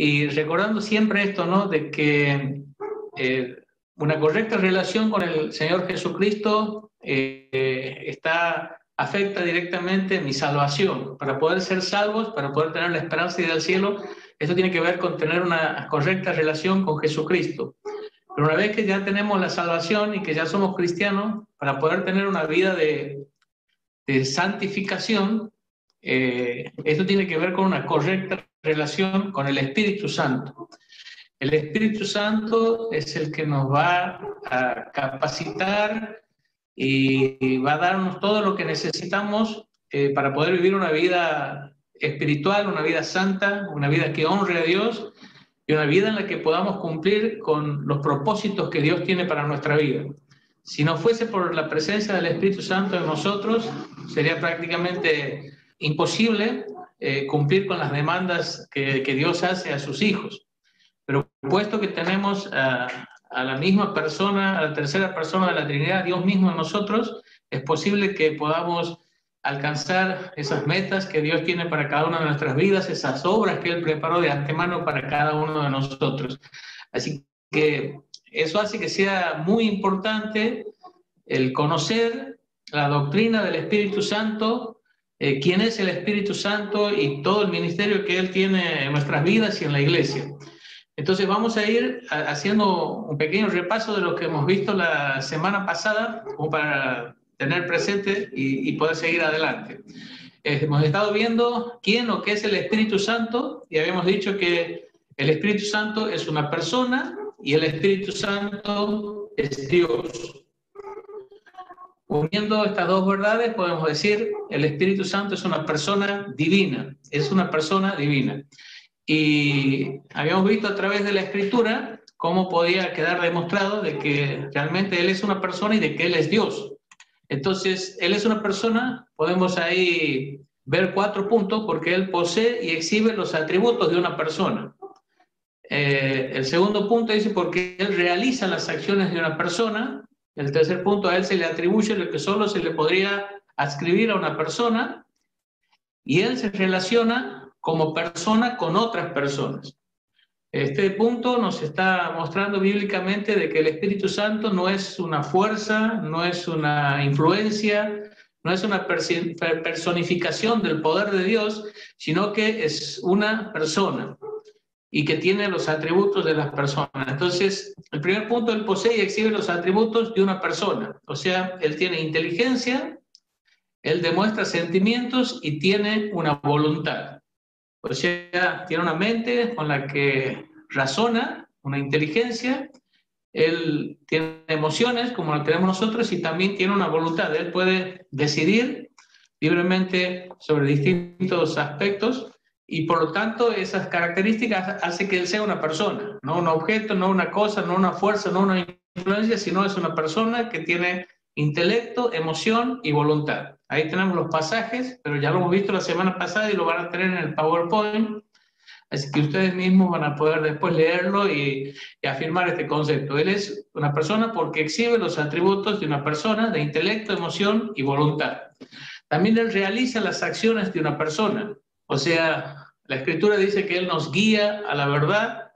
Y recordando siempre esto, ¿no? De que una correcta relación con el Señor Jesucristo afecta directamente mi salvación. Para poder ser salvos, para poder tener la esperanza de ir al cielo, eso tiene que ver con tener una correcta relación con Jesucristo. Pero una vez que ya tenemos la salvación y que ya somos cristianos, para poder tener una vida de santificación, esto tiene que ver con una correcta relación con el Espíritu Santo. El Espíritu Santo es el que nos va a capacitar y va a darnos todo lo que necesitamos para poder vivir una vida espiritual, una vida santa, una vida que honre a Dios y una vida en la que podamos cumplir con los propósitos que Dios tiene para nuestra vida. Si no fuese por la presencia del Espíritu Santo en nosotros, sería prácticamente imposible cumplir con las demandas que Dios hace a sus hijos. Pero puesto que tenemos a la misma persona, a la tercera persona de la Trinidad, Dios mismo en nosotros, es posible que podamos alcanzar esas metas que Dios tiene para cada una de nuestras vidas, esas obras que Él preparó de antemano para cada uno de nosotros. Así que eso hace que sea muy importante el conocer la doctrina del Espíritu Santo, quién es el Espíritu Santo y todo el ministerio que Él tiene en nuestras vidas y en la iglesia. Entonces vamos a ir haciendo un pequeño repaso de lo que hemos visto la semana pasada, como para tener presente y poder seguir adelante. Hemos estado viendo quién o qué es el Espíritu Santo y habíamos dicho que el Espíritu Santo es una persona y el Espíritu Santo es Dios. Uniendo estas dos verdades podemos decir el Espíritu Santo es una persona divina, es una persona divina. Y habíamos visto a través de la Escritura cómo podía quedar demostrado de que realmente Él es una persona y de que Él es Dios. Entonces, Él es una persona, podemos ahí ver 4 puntos, porque Él posee y exhibe los atributos de una persona. El segundo punto dice porque Él realiza las acciones de una persona. El tercer punto, a Él se le atribuye lo que solo se le podría adscribir a una persona. Y Él se relaciona como persona con otras personas. Este punto nos está mostrando bíblicamente de que el Espíritu Santo no es una fuerza, no es una influencia, no es una personificación del poder de Dios, sino que es una persona y que tiene los atributos de las personas. Entonces, el primer punto, Él posee y exhibe los atributos de una persona. O sea, Él tiene inteligencia, Él demuestra sentimientos y tiene una voluntad. O sea, tiene una mente con la que razona, una inteligencia, Él tiene emociones como las tenemos nosotros y también tiene una voluntad. Él puede decidir libremente sobre distintos aspectos y por lo tanto esas características hacen que Él sea una persona, no un objeto, no una cosa, no una fuerza, no una influencia, sino es una persona que tiene intelecto, emoción y voluntad. Ahí tenemos los pasajes, pero ya lo hemos visto la semana pasada y lo van a tener en el PowerPoint, así que ustedes mismos van a poder después leerlo y afirmar este concepto. Él es una persona porque exhibe los atributos de una persona de intelecto, emoción y voluntad. También Él realiza las acciones de una persona, o sea, la Escritura dice que Él nos guía a la verdad,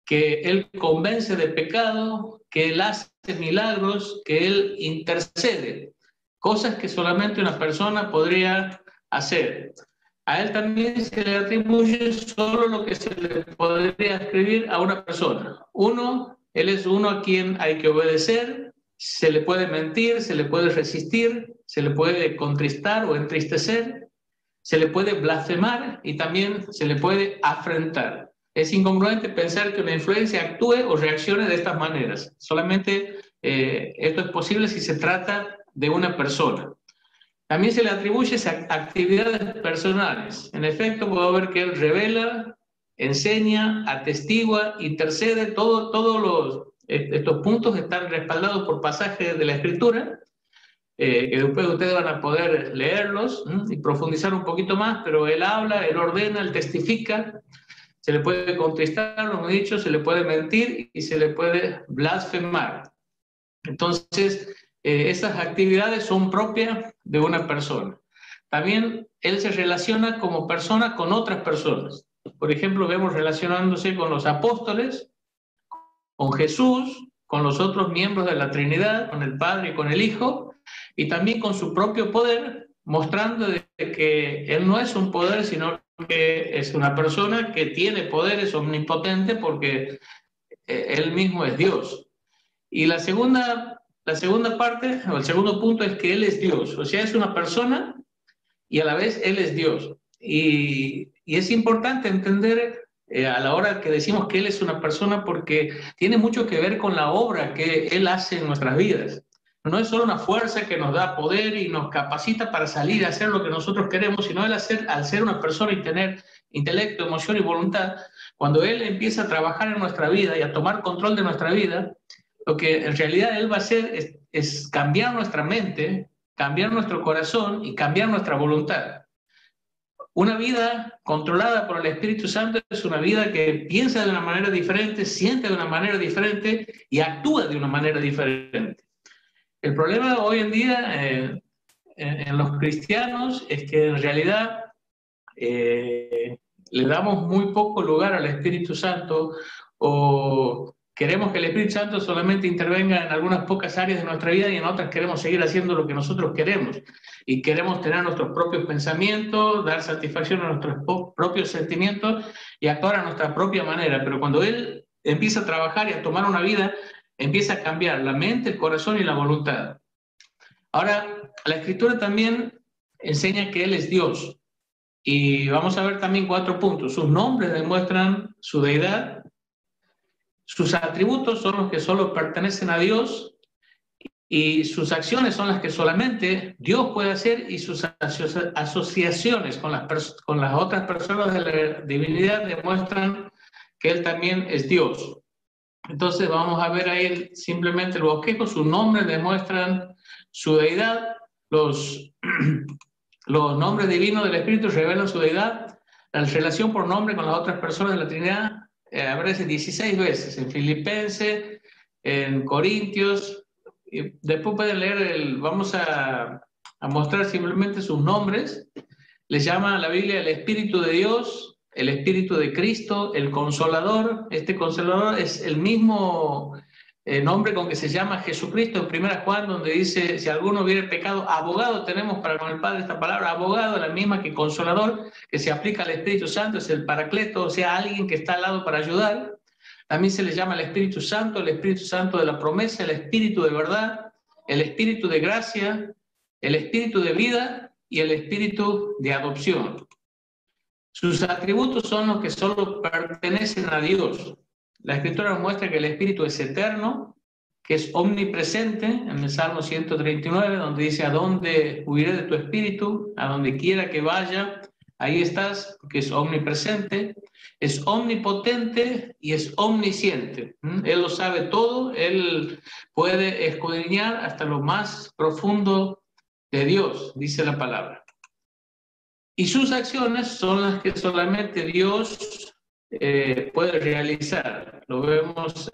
que Él convence de pecado, que Él hace milagros, que Él intercede, cosas que solamente una persona podría hacer. A Él también se le atribuye solo lo que se le podría escribir a una persona. Uno, Él es uno a quien hay que obedecer, se le puede mentir, se le puede resistir, se le puede contristar o entristecer, se le puede blasfemar y también se le puede afrentar. Es incongruente pensar que una influencia actúe o reaccione de estas maneras. Solamente esto es posible si se trata de una persona. También se le atribuye actividades personales. En efecto, puedo ver que Él revela, enseña, atestigua, intercede. Todos estos puntos están respaldados por pasajes de la Escritura, que después ustedes van a poder leerlos y profundizar un poquito más, pero Él habla, Él ordena, Él testifica. Se le puede contristar, lo hemos dicho, se le puede mentir y se le puede blasfemar. Entonces, esas actividades son propias de una persona. También Él se relaciona como persona con otras personas. Por ejemplo, vemos relacionándose con los apóstoles, con Jesús, con los otros miembros de la Trinidad, con el Padre y con el Hijo, y también con su propio poder, mostrando de que Él no es un poder, sino que es una persona que tiene poder, es omnipotente, porque Él mismo es Dios. Y la segunda parte, o el segundo punto, es que Él es Dios, o sea, es una persona y a la vez Él es Dios. Y es importante entender a la hora que decimos que Él es una persona, porque tiene mucho que ver con la obra que Él hace en nuestras vidas. No es solo una fuerza que nos da poder y nos capacita para salir a hacer lo que nosotros queremos, sino al ser una persona y tener intelecto, emoción y voluntad, cuando Él empieza a trabajar en nuestra vida y a tomar control de nuestra vida, lo que en realidad Él va a hacer es cambiar nuestra mente, cambiar nuestro corazón y cambiar nuestra voluntad. Una vida controlada por el Espíritu Santo es una vida que piensa de una manera diferente, siente de una manera diferente y actúa de una manera diferente. El problema hoy en día en los cristianos es que en realidad le damos muy poco lugar al Espíritu Santo, o queremos que el Espíritu Santo solamente intervenga en algunas pocas áreas de nuestra vida y en otras queremos seguir haciendo lo que nosotros queremos. Y queremos tener nuestros propios pensamientos, dar satisfacción a nuestros propios sentimientos y actuar a nuestra propia manera. Pero cuando Él empieza a trabajar y a tomar una vida, empieza a cambiar la mente, el corazón y la voluntad. Ahora, la Escritura también enseña que Él es Dios. Y vamos a ver también 4 puntos. Sus nombres demuestran su deidad. Sus atributos son los que solo pertenecen a Dios. Y sus acciones son las que solamente Dios puede hacer, y sus asociaciones con las otras personas de la divinidad demuestran que Él también es Dios. Entonces vamos a ver ahí simplemente el bosquejo. Sus nombres demuestran su deidad. Los nombres divinos del Espíritu revelan su deidad. La relación por nombre con las otras personas de la Trinidad aparece 16 veces en Filipenses, en Corintios. Y después pueden leer, vamos a mostrar simplemente sus nombres. Les llama a la Biblia el Espíritu de Dios, el Espíritu de Cristo, el Consolador. Este Consolador es el mismo nombre con que se llama Jesucristo en 1 Juan, donde dice: si alguno hubiere pecado, abogado tenemos para con el Padre. Esta palabra abogado, la misma que Consolador, que se aplica al Espíritu Santo, es el Paracleto, o sea, alguien que está al lado para ayudar. También se le llama el Espíritu Santo de la promesa, el Espíritu de verdad, el Espíritu de gracia, el Espíritu de vida y el Espíritu de adopción. Sus atributos son los que solo pertenecen a Dios. La Escritura nos muestra que el Espíritu es eterno, que es omnipresente, en el Salmo 139, donde dice: a donde huiré de tu Espíritu, a donde quiera que vaya, ahí estás, porque es omnipresente. Es omnipotente y es omnisciente. Él lo sabe todo, Él puede escudriñar hasta lo más profundo de Dios, dice la palabra. Y sus acciones son las que solamente Dios puede realizar. Lo vemos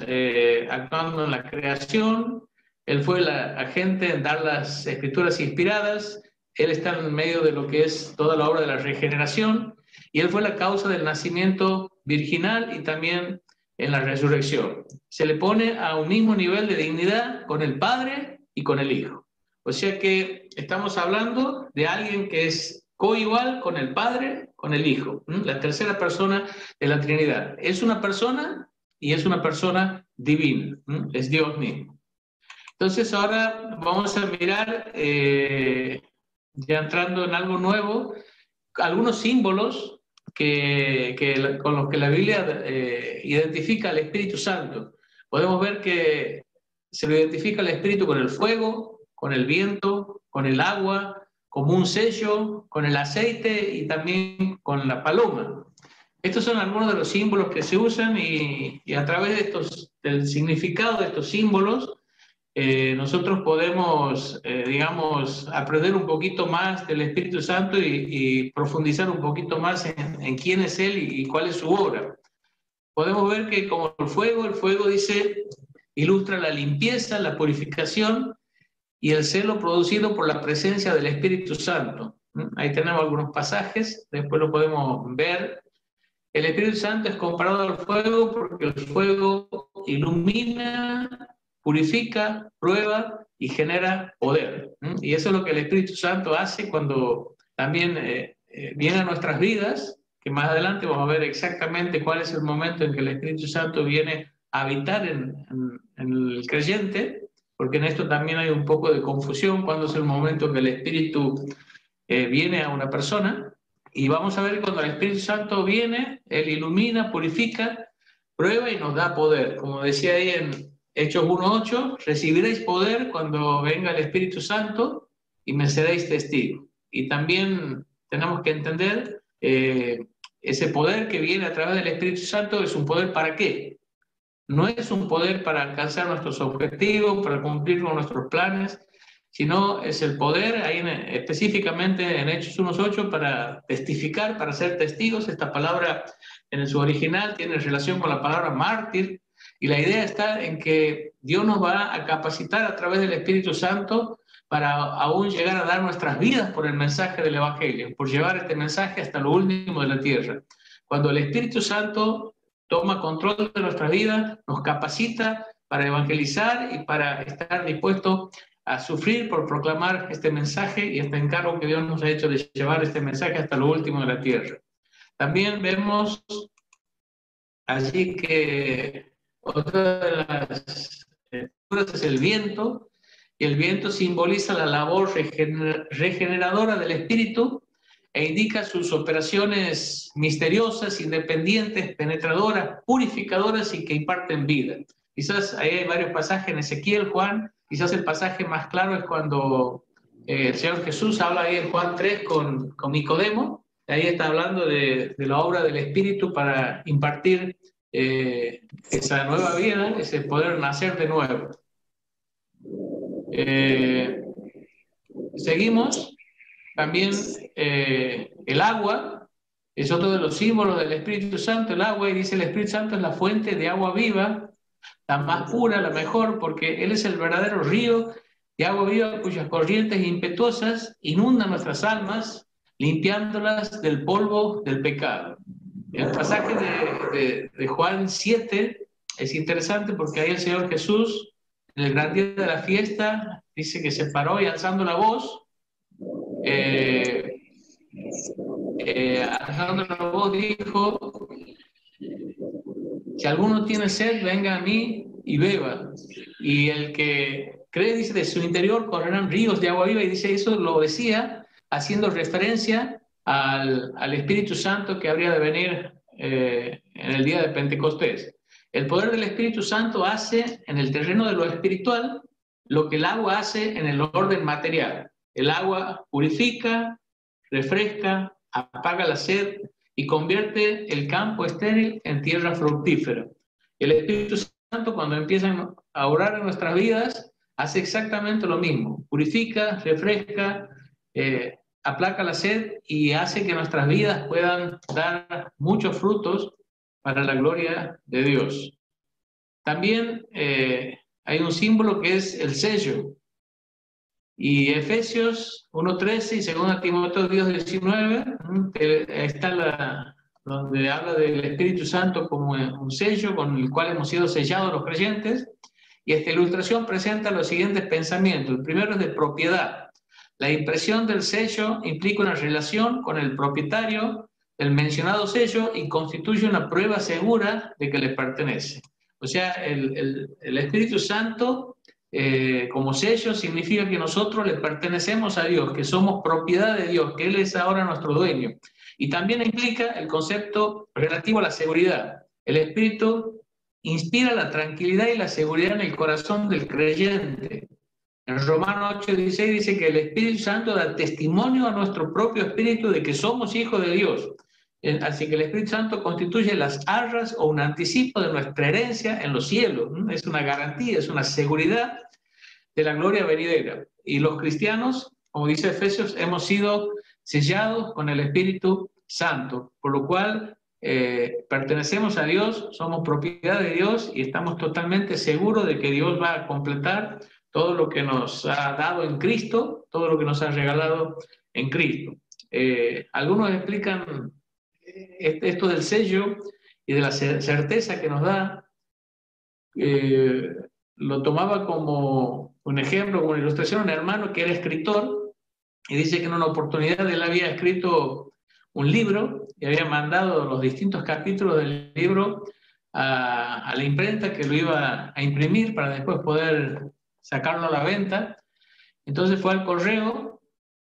actuando en la creación. Él fue el agente en dar las escrituras inspiradas. Él está en medio de lo que es toda la obra de la regeneración. Y Él fue la causa del nacimiento virginal y también en la resurrección. Se le pone a un mismo nivel de dignidad con el Padre y con el Hijo. O sea que estamos hablando de alguien que es coigual con el Padre, con el Hijo, la tercera persona de la Trinidad. Es una persona y es una persona divina, es Dios mismo. Entonces ahora vamos a mirar, ya entrando en algo nuevo, algunos símbolos con los que la Biblia identifica al Espíritu Santo. Podemos ver que se lo identifica el Espíritu con el fuego, con el viento, con el agua, como un sello, con el aceite y también con la paloma. Estos son algunos de los símbolos que se usan, y a través del significado de estos símbolos nosotros podemos, digamos, aprender un poquito más del Espíritu Santo y profundizar un poquito más en quién es Él y cuál es su obra. Podemos ver que como el fuego dice, ilustra la limpieza, la purificación y el celo producido por la presencia del Espíritu Santo. Ahí tenemos algunos pasajes, después lo podemos ver. El Espíritu Santo es comparado al fuego porque el fuego ilumina, purifica, prueba y genera poder. Y eso es lo que el Espíritu Santo hace cuando también viene a nuestras vidas, que más adelante vamos a ver exactamente cuál es el momento en que el Espíritu Santo viene a habitar en el creyente, porque en esto también hay un poco de confusión, cuándo es el momento en que el Espíritu viene a una persona. Y vamos a ver cuando el Espíritu Santo viene, Él ilumina, purifica, prueba y nos da poder. Como decía ahí en Hechos 1:8, recibiréis poder cuando venga el Espíritu Santo y me seréis testigos. Y también tenemos que entender ese poder que viene a través del Espíritu Santo es un poder ¿para qué? No es un poder para alcanzar nuestros objetivos, para cumplir con nuestros planes, sino es el poder, ahí específicamente en Hechos 1:8, para testificar, para ser testigos. Esta palabra en su original tiene relación con la palabra mártir, y la idea está en que Dios nos va a capacitar a través del Espíritu Santo para aún llegar a dar nuestras vidas por el mensaje del Evangelio, por llevar este mensaje hasta lo último de la tierra. Cuando el Espíritu Santo toma control de nuestra vida, nos capacita para evangelizar y para estar dispuestos a sufrir por proclamar este mensaje y este encargo que Dios nos ha hecho de llevar este mensaje hasta lo último de la tierra. También vemos allí que otra de las figuras es el viento, y el viento simboliza la labor regeneradora del Espíritu e indica sus operaciones misteriosas, independientes, penetradoras, purificadoras y que imparten vida. Quizás ahí hay varios pasajes en Ezequiel, Juan. Quizás el pasaje más claro es cuando el Señor Jesús habla ahí en Juan 3 con Nicodemo. Ahí está hablando de la obra del Espíritu para impartir esa nueva vida, ese poder nacer de nuevo. Seguimos. También el agua es otro de los símbolos del Espíritu Santo, el agua, y dice el Espíritu Santo es la fuente de agua viva, la más pura, la mejor, porque Él es el verdadero río de agua viva cuyas corrientes impetuosas inundan nuestras almas, limpiándolas del polvo del pecado. El pasaje de Juan 7 es interesante porque ahí el Señor Jesús, en el gran día de la fiesta, dice que se paró y alzando la voz, alzando la voz dijo: si alguno tiene sed, venga a mí y beba. Y el que cree, dice, de su interior correrán ríos de agua viva. Y dice, eso lo decía haciendo referencia al Espíritu Santo que habría de venir en el día de Pentecostés. El poder del Espíritu Santo hace en el terreno de lo espiritual lo que el agua hace en el orden material. El agua purifica, refresca, apaga la sed y convierte el campo estéril en tierra fructífera. El Espíritu Santo, cuando empieza a orar en nuestras vidas, hace exactamente lo mismo. Purifica, refresca, aplaca la sed y hace que nuestras vidas puedan dar muchos frutos para la gloria de Dios. También hay un símbolo que es el sello. Y Efesios 1:13 y 2 Timoteo 2:19, está donde habla del Espíritu Santo como un sello con el cual hemos sido sellados los creyentes. Y esta ilustración presenta los siguientes pensamientos. El primero es de propiedad. La impresión del sello implica una relación con el propietario del mencionado sello y constituye una prueba segura de que le pertenece. O sea, el Espíritu Santo como sello significa que nosotros le pertenecemos a Dios, que somos propiedad de Dios, que Él es ahora nuestro dueño. Y también implica el concepto relativo a la seguridad. El Espíritu inspira la tranquilidad y la seguridad en el corazón del creyente. En Romanos 8:16 dice que el Espíritu Santo da testimonio a nuestro propio espíritu de que somos hijos de Dios. Así que el Espíritu Santo constituye las arras o un anticipo de nuestra herencia en los cielos. Es una garantía, es una seguridad de la gloria venidera. Y los cristianos, como dice Efesios, hemos sido sellados con el Espíritu Santo, por lo cual pertenecemos a Dios, somos propiedad de Dios y estamos totalmente seguros de que Dios va a completar todo lo que nos ha dado en Cristo, todo lo que nos ha regalado en Cristo. Algunos explican esto del sello y de la certeza que nos da, lo tomaba como un ejemplo, como una ilustración, un hermano que era escritor, y dice que en una oportunidad él había escrito un libro y había mandado los distintos capítulos del libro a la imprenta que lo iba a imprimir para después poder sacarlo a la venta. Entonces fue al correo,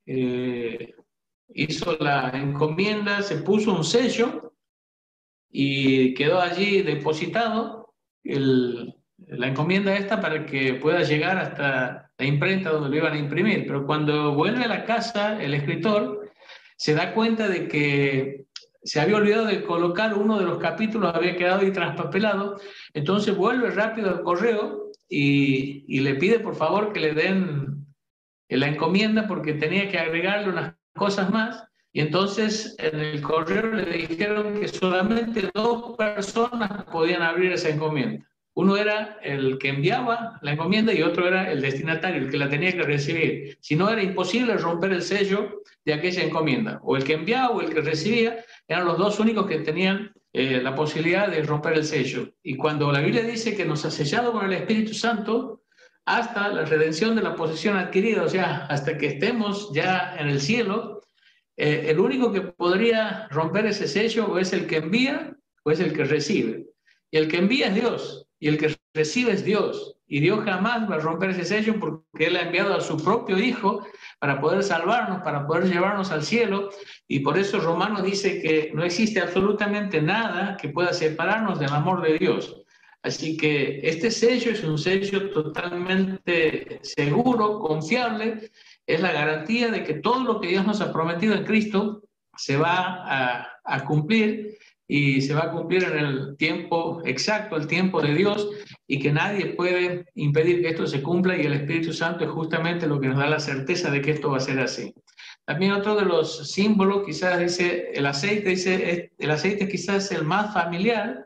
hizo la encomienda, se puso un sello y quedó allí depositado la encomienda esta para que pueda llegar hasta la imprenta donde lo iban a imprimir. Pero cuando vuelve a la casa, el escritor se da cuenta de que se había olvidado de colocar uno de los capítulos, había quedado ahí traspapelado. Entonces vuelve rápido al correo y le pide por favor que le den la encomienda porque tenía que agregarle unas cosas más. Y entonces en el correo le dijeron que solamente 2 personas podían abrir esa encomienda. Uno era el que enviaba la encomienda y otro era el destinatario, el que la tenía que recibir. Si no, era imposible romper el sello de aquella encomienda. O el que enviaba o el que recibía eran los 2 únicos que tenían la posibilidad de romper el sello. Y cuando la Biblia dice que nos ha sellado con el Espíritu Santo hasta la redención de la posesión adquirida, o sea, hasta que estemos ya en el cielo, el único que podría romper ese sello o es el que envía o es el que recibe. Y el que envía es Dios y el que recibe es Dios. Y Dios jamás va a romper ese sello porque Él ha enviado a su propio Hijo para poder salvarnos, para poder llevarnos al cielo. Y por eso Romanos dice que no existe absolutamente nada que pueda separarnos del amor de Dios. Así que este sello es un sello totalmente seguro, confiable. Es la garantía de que todo lo que Dios nos ha prometido en Cristo se va a cumplir y se va a cumplir en el tiempo exacto, el tiempo de Dios, y que nadie puede impedir que esto se cumpla, y el Espíritu Santo es justamente lo que nos da la certeza de que esto va a ser así. También otro de los símbolos, quizás dice el aceite quizás es el más familiar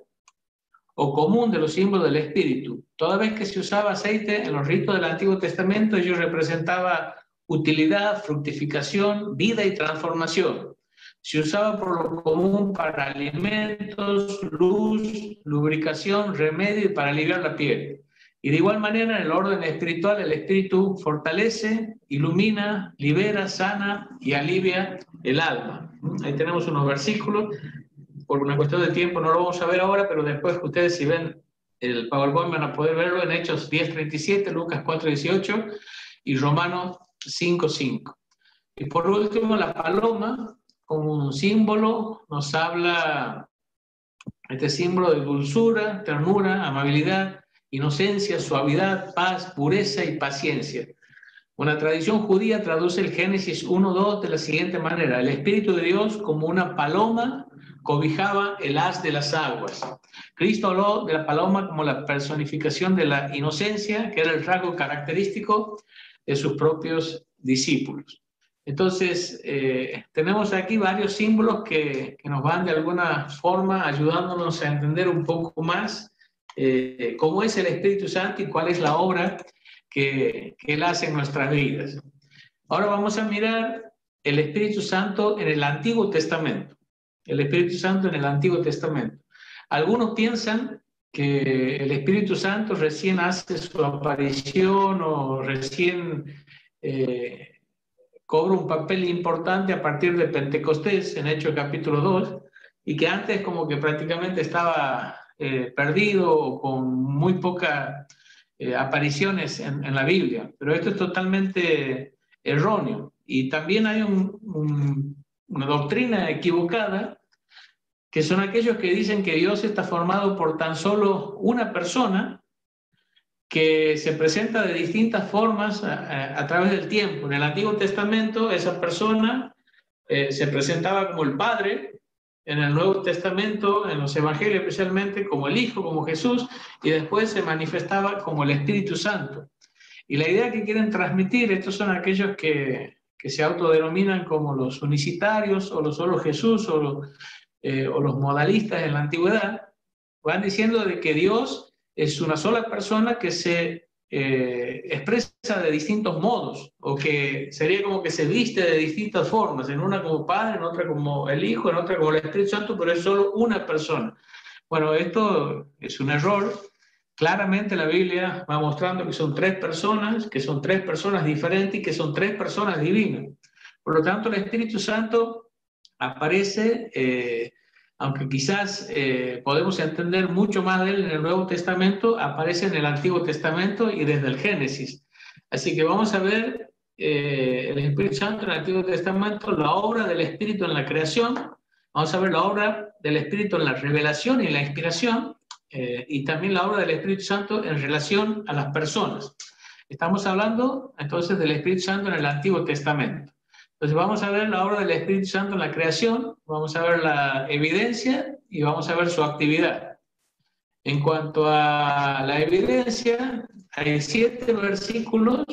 o común de los símbolos del Espíritu. Toda vez que se usaba aceite en los ritos del Antiguo Testamento, ello representaba utilidad, fructificación, vida y transformación. Se usaba por lo común para alimentos, luz, lubricación, remedio y para aliviar la piel. Y de igual manera, en el orden espiritual, el Espíritu fortalece, ilumina, libera, sana y alivia el alma. Ahí tenemos unos versículos. Por una cuestión de tiempo no lo vamos a ver ahora, pero después ustedes, si ven el PowerPoint, van a poder verlo en Hechos 10:37, Lucas 4:18 y Romanos 5:5. Y por último, la paloma, como un símbolo, nos habla este símbolo de dulzura, ternura, amabilidad, inocencia, suavidad, paz, pureza y paciencia. Una tradición judía traduce el Génesis 1:2 de la siguiente manera: el Espíritu de Dios, como una paloma, cobijaba el haz de las aguas. Cristo habló de la paloma como la personificación de la inocencia, que era el rasgo característico de sus propios discípulos. Entonces, tenemos aquí varios símbolos que nos van de alguna forma ayudándonos a entender un poco más cómo es el Espíritu Santo y cuál es la obra que Él hace en nuestras vidas. Ahora vamos a mirar el Espíritu Santo en el Antiguo Testamento. El Espíritu Santo en el Antiguo Testamento. Algunos piensan que el Espíritu Santo recién hace su aparición o recién cobra un papel importante a partir de Pentecostés, en Hechos capítulo 2, y que antes como que prácticamente estaba perdido o con muy pocas apariciones en la Biblia. Pero esto es totalmente erróneo. Y también hay una doctrina equivocada, que son aquellos que dicen que Dios está formado por tan solo una persona que se presenta de distintas formas a través del tiempo. En el Antiguo Testamento esa persona se presentaba como el Padre, en el Nuevo Testamento, en los Evangelios especialmente, como el Hijo, como Jesús, y después se manifestaba como el Espíritu Santo. Y la idea que quieren transmitir, estos son aquellos que se autodenominan como los unicitarios o los solo Jesús o los modalistas en la antigüedad, van diciendo de que Dios es una sola persona que se expresa de distintos modos, o que sería como que se viste de distintas formas, en una como Padre, en otra como el Hijo, en otra como el Espíritu Santo, pero es solo una persona. Bueno, esto es un error. Claramente la Biblia va mostrando que son tres personas diferentes y que son tres personas divinas. Por lo tanto, el Espíritu Santo aparece, aunque quizás podemos entender mucho más de él en el Nuevo Testamento, aparece en el Antiguo Testamento y desde el Génesis. Así que vamos a ver el Espíritu Santo en el Antiguo Testamento, la obra del Espíritu en la creación, vamos a ver la obra del Espíritu en la revelación y en la inspiración, y también la obra del Espíritu Santo en relación a las personas. Estamos hablando entonces del Espíritu Santo en el Antiguo Testamento. Entonces vamos a ver la obra del Espíritu Santo en la creación, vamos a ver la evidencia y vamos a ver su actividad. En cuanto a la evidencia, hay 7 versículos.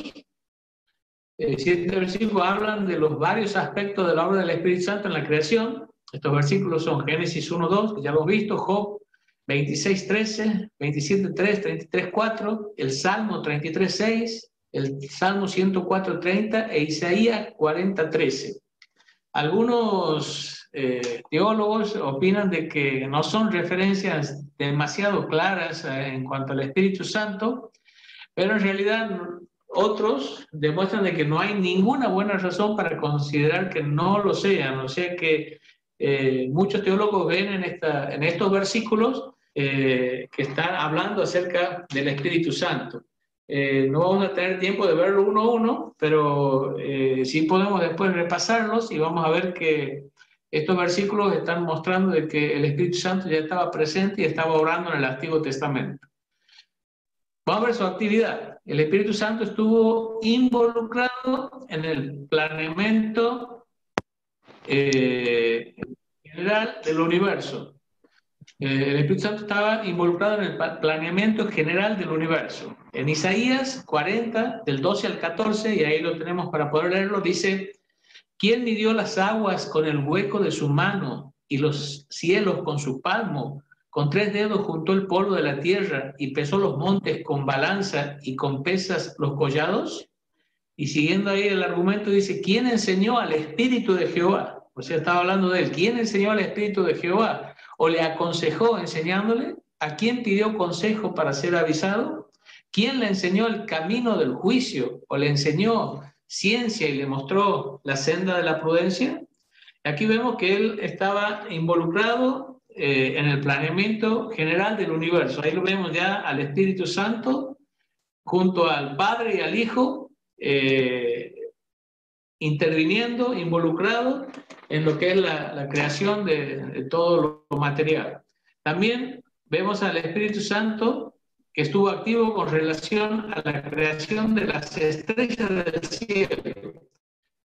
7 versículos hablan de los varios aspectos de la obra del Espíritu Santo en la creación. Estos versículos son Génesis 1:2, que ya lo hemos visto, Job 26:13, 27:3, 33:4, el Salmo 33:6, el Salmo 104:30 e Isaías 40:13. Algunos teólogos opinan de que no son referencias demasiado claras en cuanto al Espíritu Santo, pero en realidad otros demuestran de que no hay ninguna buena razón para considerar que no lo sean. O sea que muchos teólogos ven en estos versículos que están hablando acerca del Espíritu Santo. No vamos a tener tiempo de verlo uno a uno, pero sí podemos después repasarlos y vamos a ver que estos versículos están mostrando de que el Espíritu Santo ya estaba presente y estaba obrando en el Antiguo Testamento. Vamos a ver su actividad. El Espíritu Santo estuvo involucrado en el planeamiento general del universo. El Espíritu Santo estaba involucrado en el planeamiento general del universo. En Isaías 40, del 12 al 14, y ahí lo tenemos para poder leerlo, dice: ¿Quién midió las aguas con el hueco de su mano y los cielos con su palmo? Con 3 dedos juntó el polvo de la tierra y pesó los montes con balanza y con pesas los collados. Y siguiendo ahí el argumento dice: ¿quién enseñó al Espíritu de Jehová? O sea, estaba hablando de él. ¿Quién enseñó al Espíritu de Jehová? ¿O le aconsejó enseñándole? ¿A quién pidió consejo para ser avisado? ¿Quién le enseñó el camino del juicio? ¿O le enseñó ciencia y le mostró la senda de la prudencia? Aquí vemos que él estaba involucrado en el planeamiento general del universo. Ahí lo vemos ya al Espíritu Santo junto al Padre y al Hijo, interviniendo, involucrado en lo que es la creación de todo lo material. También vemos al Espíritu Santo que estuvo activo con relación a la creación de las estrellas del cielo.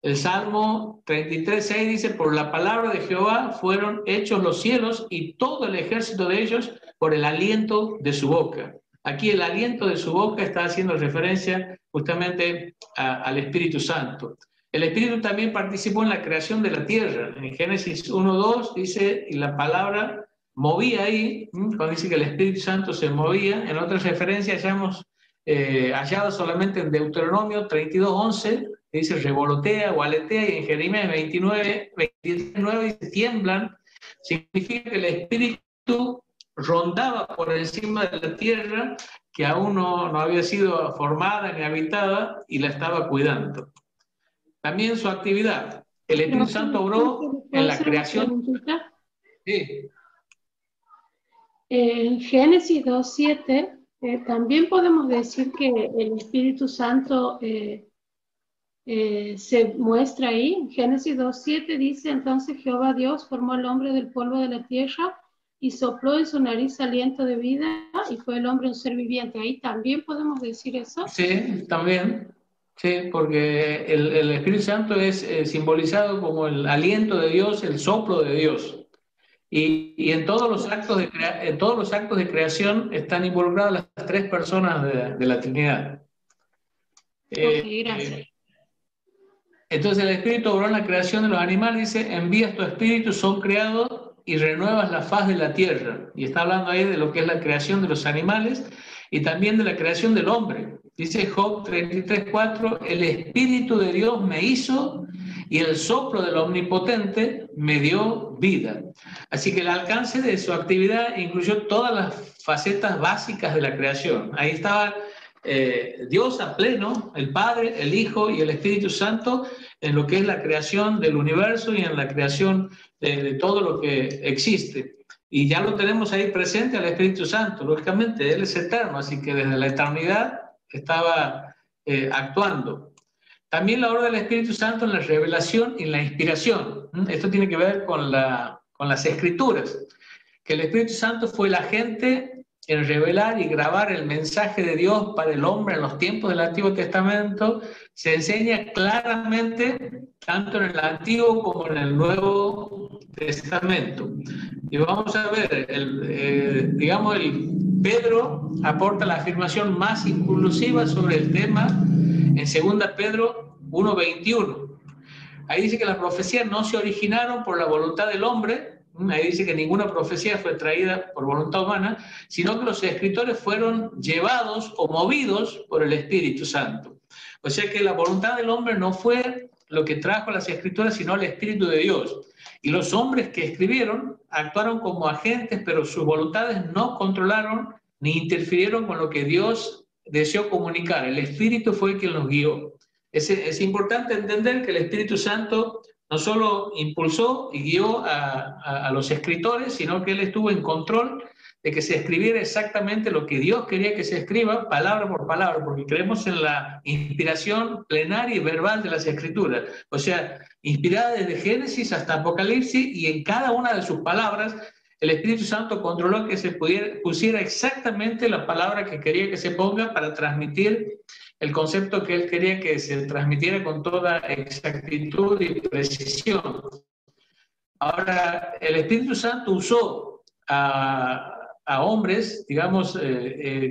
El Salmo 33:6 dice: por la palabra de Jehová fueron hechos los cielos y todo el ejército de ellos por el aliento de su boca. Aquí el aliento de su boca está haciendo referencia justamente al Espíritu Santo. El Espíritu también participó en la creación de la tierra. En Génesis 1:2 dice, y la palabra movía ahí, cuando dice que el Espíritu Santo se movía. En otras referencias hallamos hallado solamente en Deuteronomio 32:11, dice revolotea o aletea, y en Jeremías 29:9 dice tiemblan. Significa que el Espíritu rondaba por encima de la tierra que aún no había sido formada ni habitada y la estaba cuidando. También su actividad. El Espíritu Santo obró en la creación. Sí. En Génesis 2:7 también podemos decir que el Espíritu Santo se muestra ahí. En Génesis 2:7 dice: entonces Jehová Dios formó al hombre del polvo de la tierra y sopló en su nariz aliento de vida y fue el hombre un ser viviente. Ahí también podemos decir eso. Sí, también. Sí, porque el Espíritu Santo es simbolizado como el aliento de Dios, el soplo de Dios. Y en todos los actos de creación están involucradas las tres personas de la Trinidad. Ok, gracias. Entonces el Espíritu obró en la creación de los animales, dice: envías tu Espíritu, son creados y renuevas la faz de la tierra. Y está hablando ahí de lo que es la creación de los animales y también de la creación del hombre. Dice Job 33:4, el Espíritu de Dios me hizo y el soplo del Omnipotente me dio vida. Así que el alcance de su actividad incluyó todas las facetas básicas de la creación. Ahí estaba Dios a pleno, el Padre, el Hijo y el Espíritu Santo, en lo que es la creación del universo y en la creación de todo lo que existe. Y ya lo tenemos ahí presente al Espíritu Santo. Lógicamente, Él es eterno, así que desde la eternidad estaba actuando. También la obra del Espíritu Santo en la revelación y en la inspiración. Esto tiene que ver con las Escrituras, que el Espíritu Santo fue el agente en revelar y grabar el mensaje de Dios para el hombre en los tiempos del Antiguo Testamento. Se enseña claramente tanto en el Antiguo como en el Nuevo Testamento. Y vamos a ver, Pedro aporta la afirmación más inclusiva sobre el tema en 2 Pedro 1:21. Ahí dice que las profecías no se originaron por la voluntad del hombre. Ahí dice que ninguna profecía fue traída por voluntad humana, sino que los escritores fueron llevados o movidos por el Espíritu Santo. O sea que la voluntad del hombre no fue lo que trajo las Escrituras, sino el Espíritu de Dios. Y los hombres que escribieron actuaron como agentes, pero sus voluntades no controlaron ni interfirieron con lo que Dios deseó comunicar. El Espíritu fue quien los guió. Es importante entender que el Espíritu Santo no solo impulsó y guió a los escritores, sino que Él estuvo en control de que se escribiera exactamente lo que Dios quería que se escriba, palabra por palabra, porque creemos en la inspiración plenaria y verbal de las Escrituras. O sea, inspirada desde Génesis hasta Apocalipsis, y en cada una de sus palabras el Espíritu Santo controló que se pusiera exactamente la palabra que quería que se ponga para transmitir el concepto que Él quería que se transmitiera con toda exactitud y precisión. Ahora, el Espíritu Santo usó a hombres, digamos,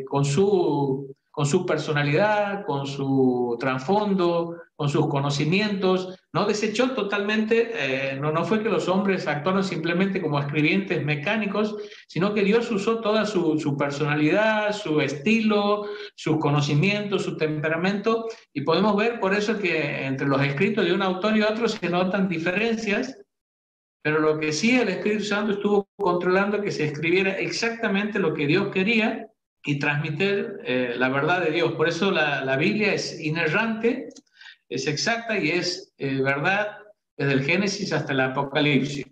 con su personalidad, con su trasfondo, con sus conocimientos. No desechó totalmente, no fue que los hombres actuaron simplemente como escribientes mecánicos, sino que Dios usó toda su personalidad, su estilo, sus conocimientos, su temperamento, y podemos ver por eso que entre los escritos de un autor y otro se notan diferencias. Pero lo que sí, el Espíritu Santo estuvo controlando que se escribiera exactamente lo que Dios quería y transmitir la verdad de Dios. Por eso la Biblia es inerrante, es exacta y es verdad desde el Génesis hasta el Apocalipsis.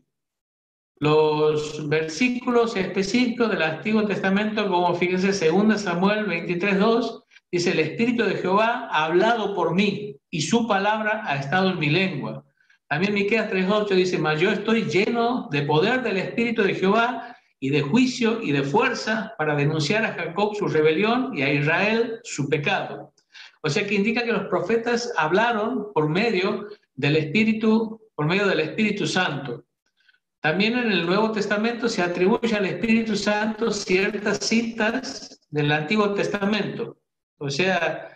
Los versículos específicos del Antiguo Testamento, como fíjense, 2 Samuel 23:2, dice: el Espíritu de Jehová ha hablado por mí y su palabra ha estado en mi lengua. También Miqueas 3:8 dice: mas yo estoy lleno de poder del Espíritu de Jehová y de juicio y de fuerza para denunciar a Jacob su rebelión y a Israel su pecado. O sea que indica que los profetas hablaron por medio del Espíritu Santo. También en el Nuevo Testamento se atribuye al Espíritu Santo ciertas citas del Antiguo Testamento. O sea,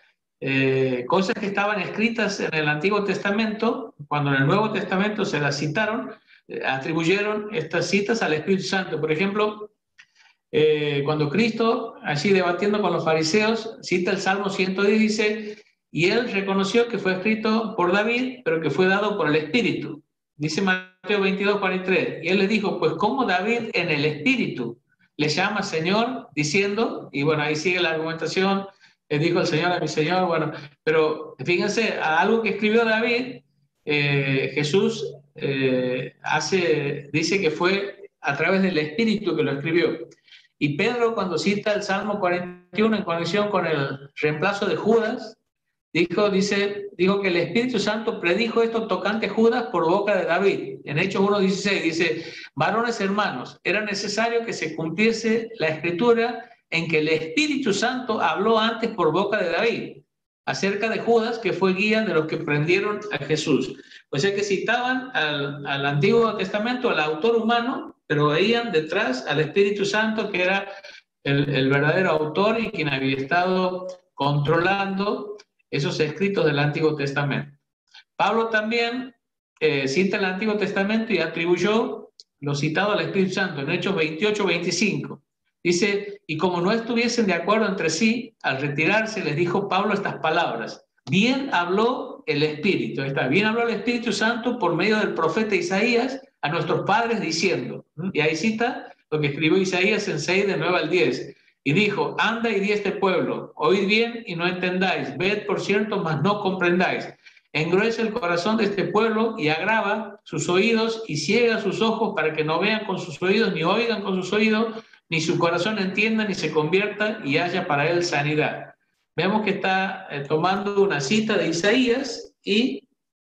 cosas que estaban escritas en el Antiguo Testamento, cuando en el Nuevo Testamento se las citaron, atribuyeron estas citas al Espíritu Santo. Por ejemplo, cuando Cristo, allí debatiendo con los fariseos, cita el Salmo 110, dice: y él reconoció que fue escrito por David, pero que fue dado por el Espíritu. Dice Mateo 22:43, y él le dijo: pues ¿cómo David en el Espíritu le llama Señor, diciendo? Y bueno, ahí sigue la argumentación: le dijo el Señor a mi Señor. Bueno, pero fíjense, a algo que escribió David, Jesús dice que fue a través del Espíritu que lo escribió. Y Pedro, cuando cita el Salmo 41 en conexión con el reemplazo de Judas, dijo que el Espíritu Santo predijo esto tocante a Judas por boca de David. En Hechos 1:16 dice: varones hermanos, era necesario que se cumpliese la Escritura en que el Espíritu Santo habló antes por boca de David acerca de Judas, que fue guía de los que prendieron a Jesús. O sea que citaban al Antiguo Testamento, al autor humano, pero veían detrás al Espíritu Santo, que era el verdadero autor y quien había estado controlando esos escritos del Antiguo Testamento. Pablo también cita el Antiguo Testamento y atribuyó lo citado al Espíritu Santo en Hechos 28:25. Dice, y como no estuviesen de acuerdo entre sí, al retirarse les dijo Pablo estas palabras: bien habló el Espíritu, está, bien habló el Espíritu Santo por medio del profeta Isaías a nuestros padres diciendo, y ahí cita lo que escribió Isaías en 6, de 9 al 10, y dijo, anda y di a este pueblo, oíd bien y no entendáis, ved por cierto, mas no comprendáis, engruesa el corazón de este pueblo y agrava sus oídos y ciega sus ojos para que no vean con sus oídos, ni oigan con sus oídos, ni su corazón entienda, ni se convierta y haya para él sanidad. Vemos que está tomando una cita de Isaías y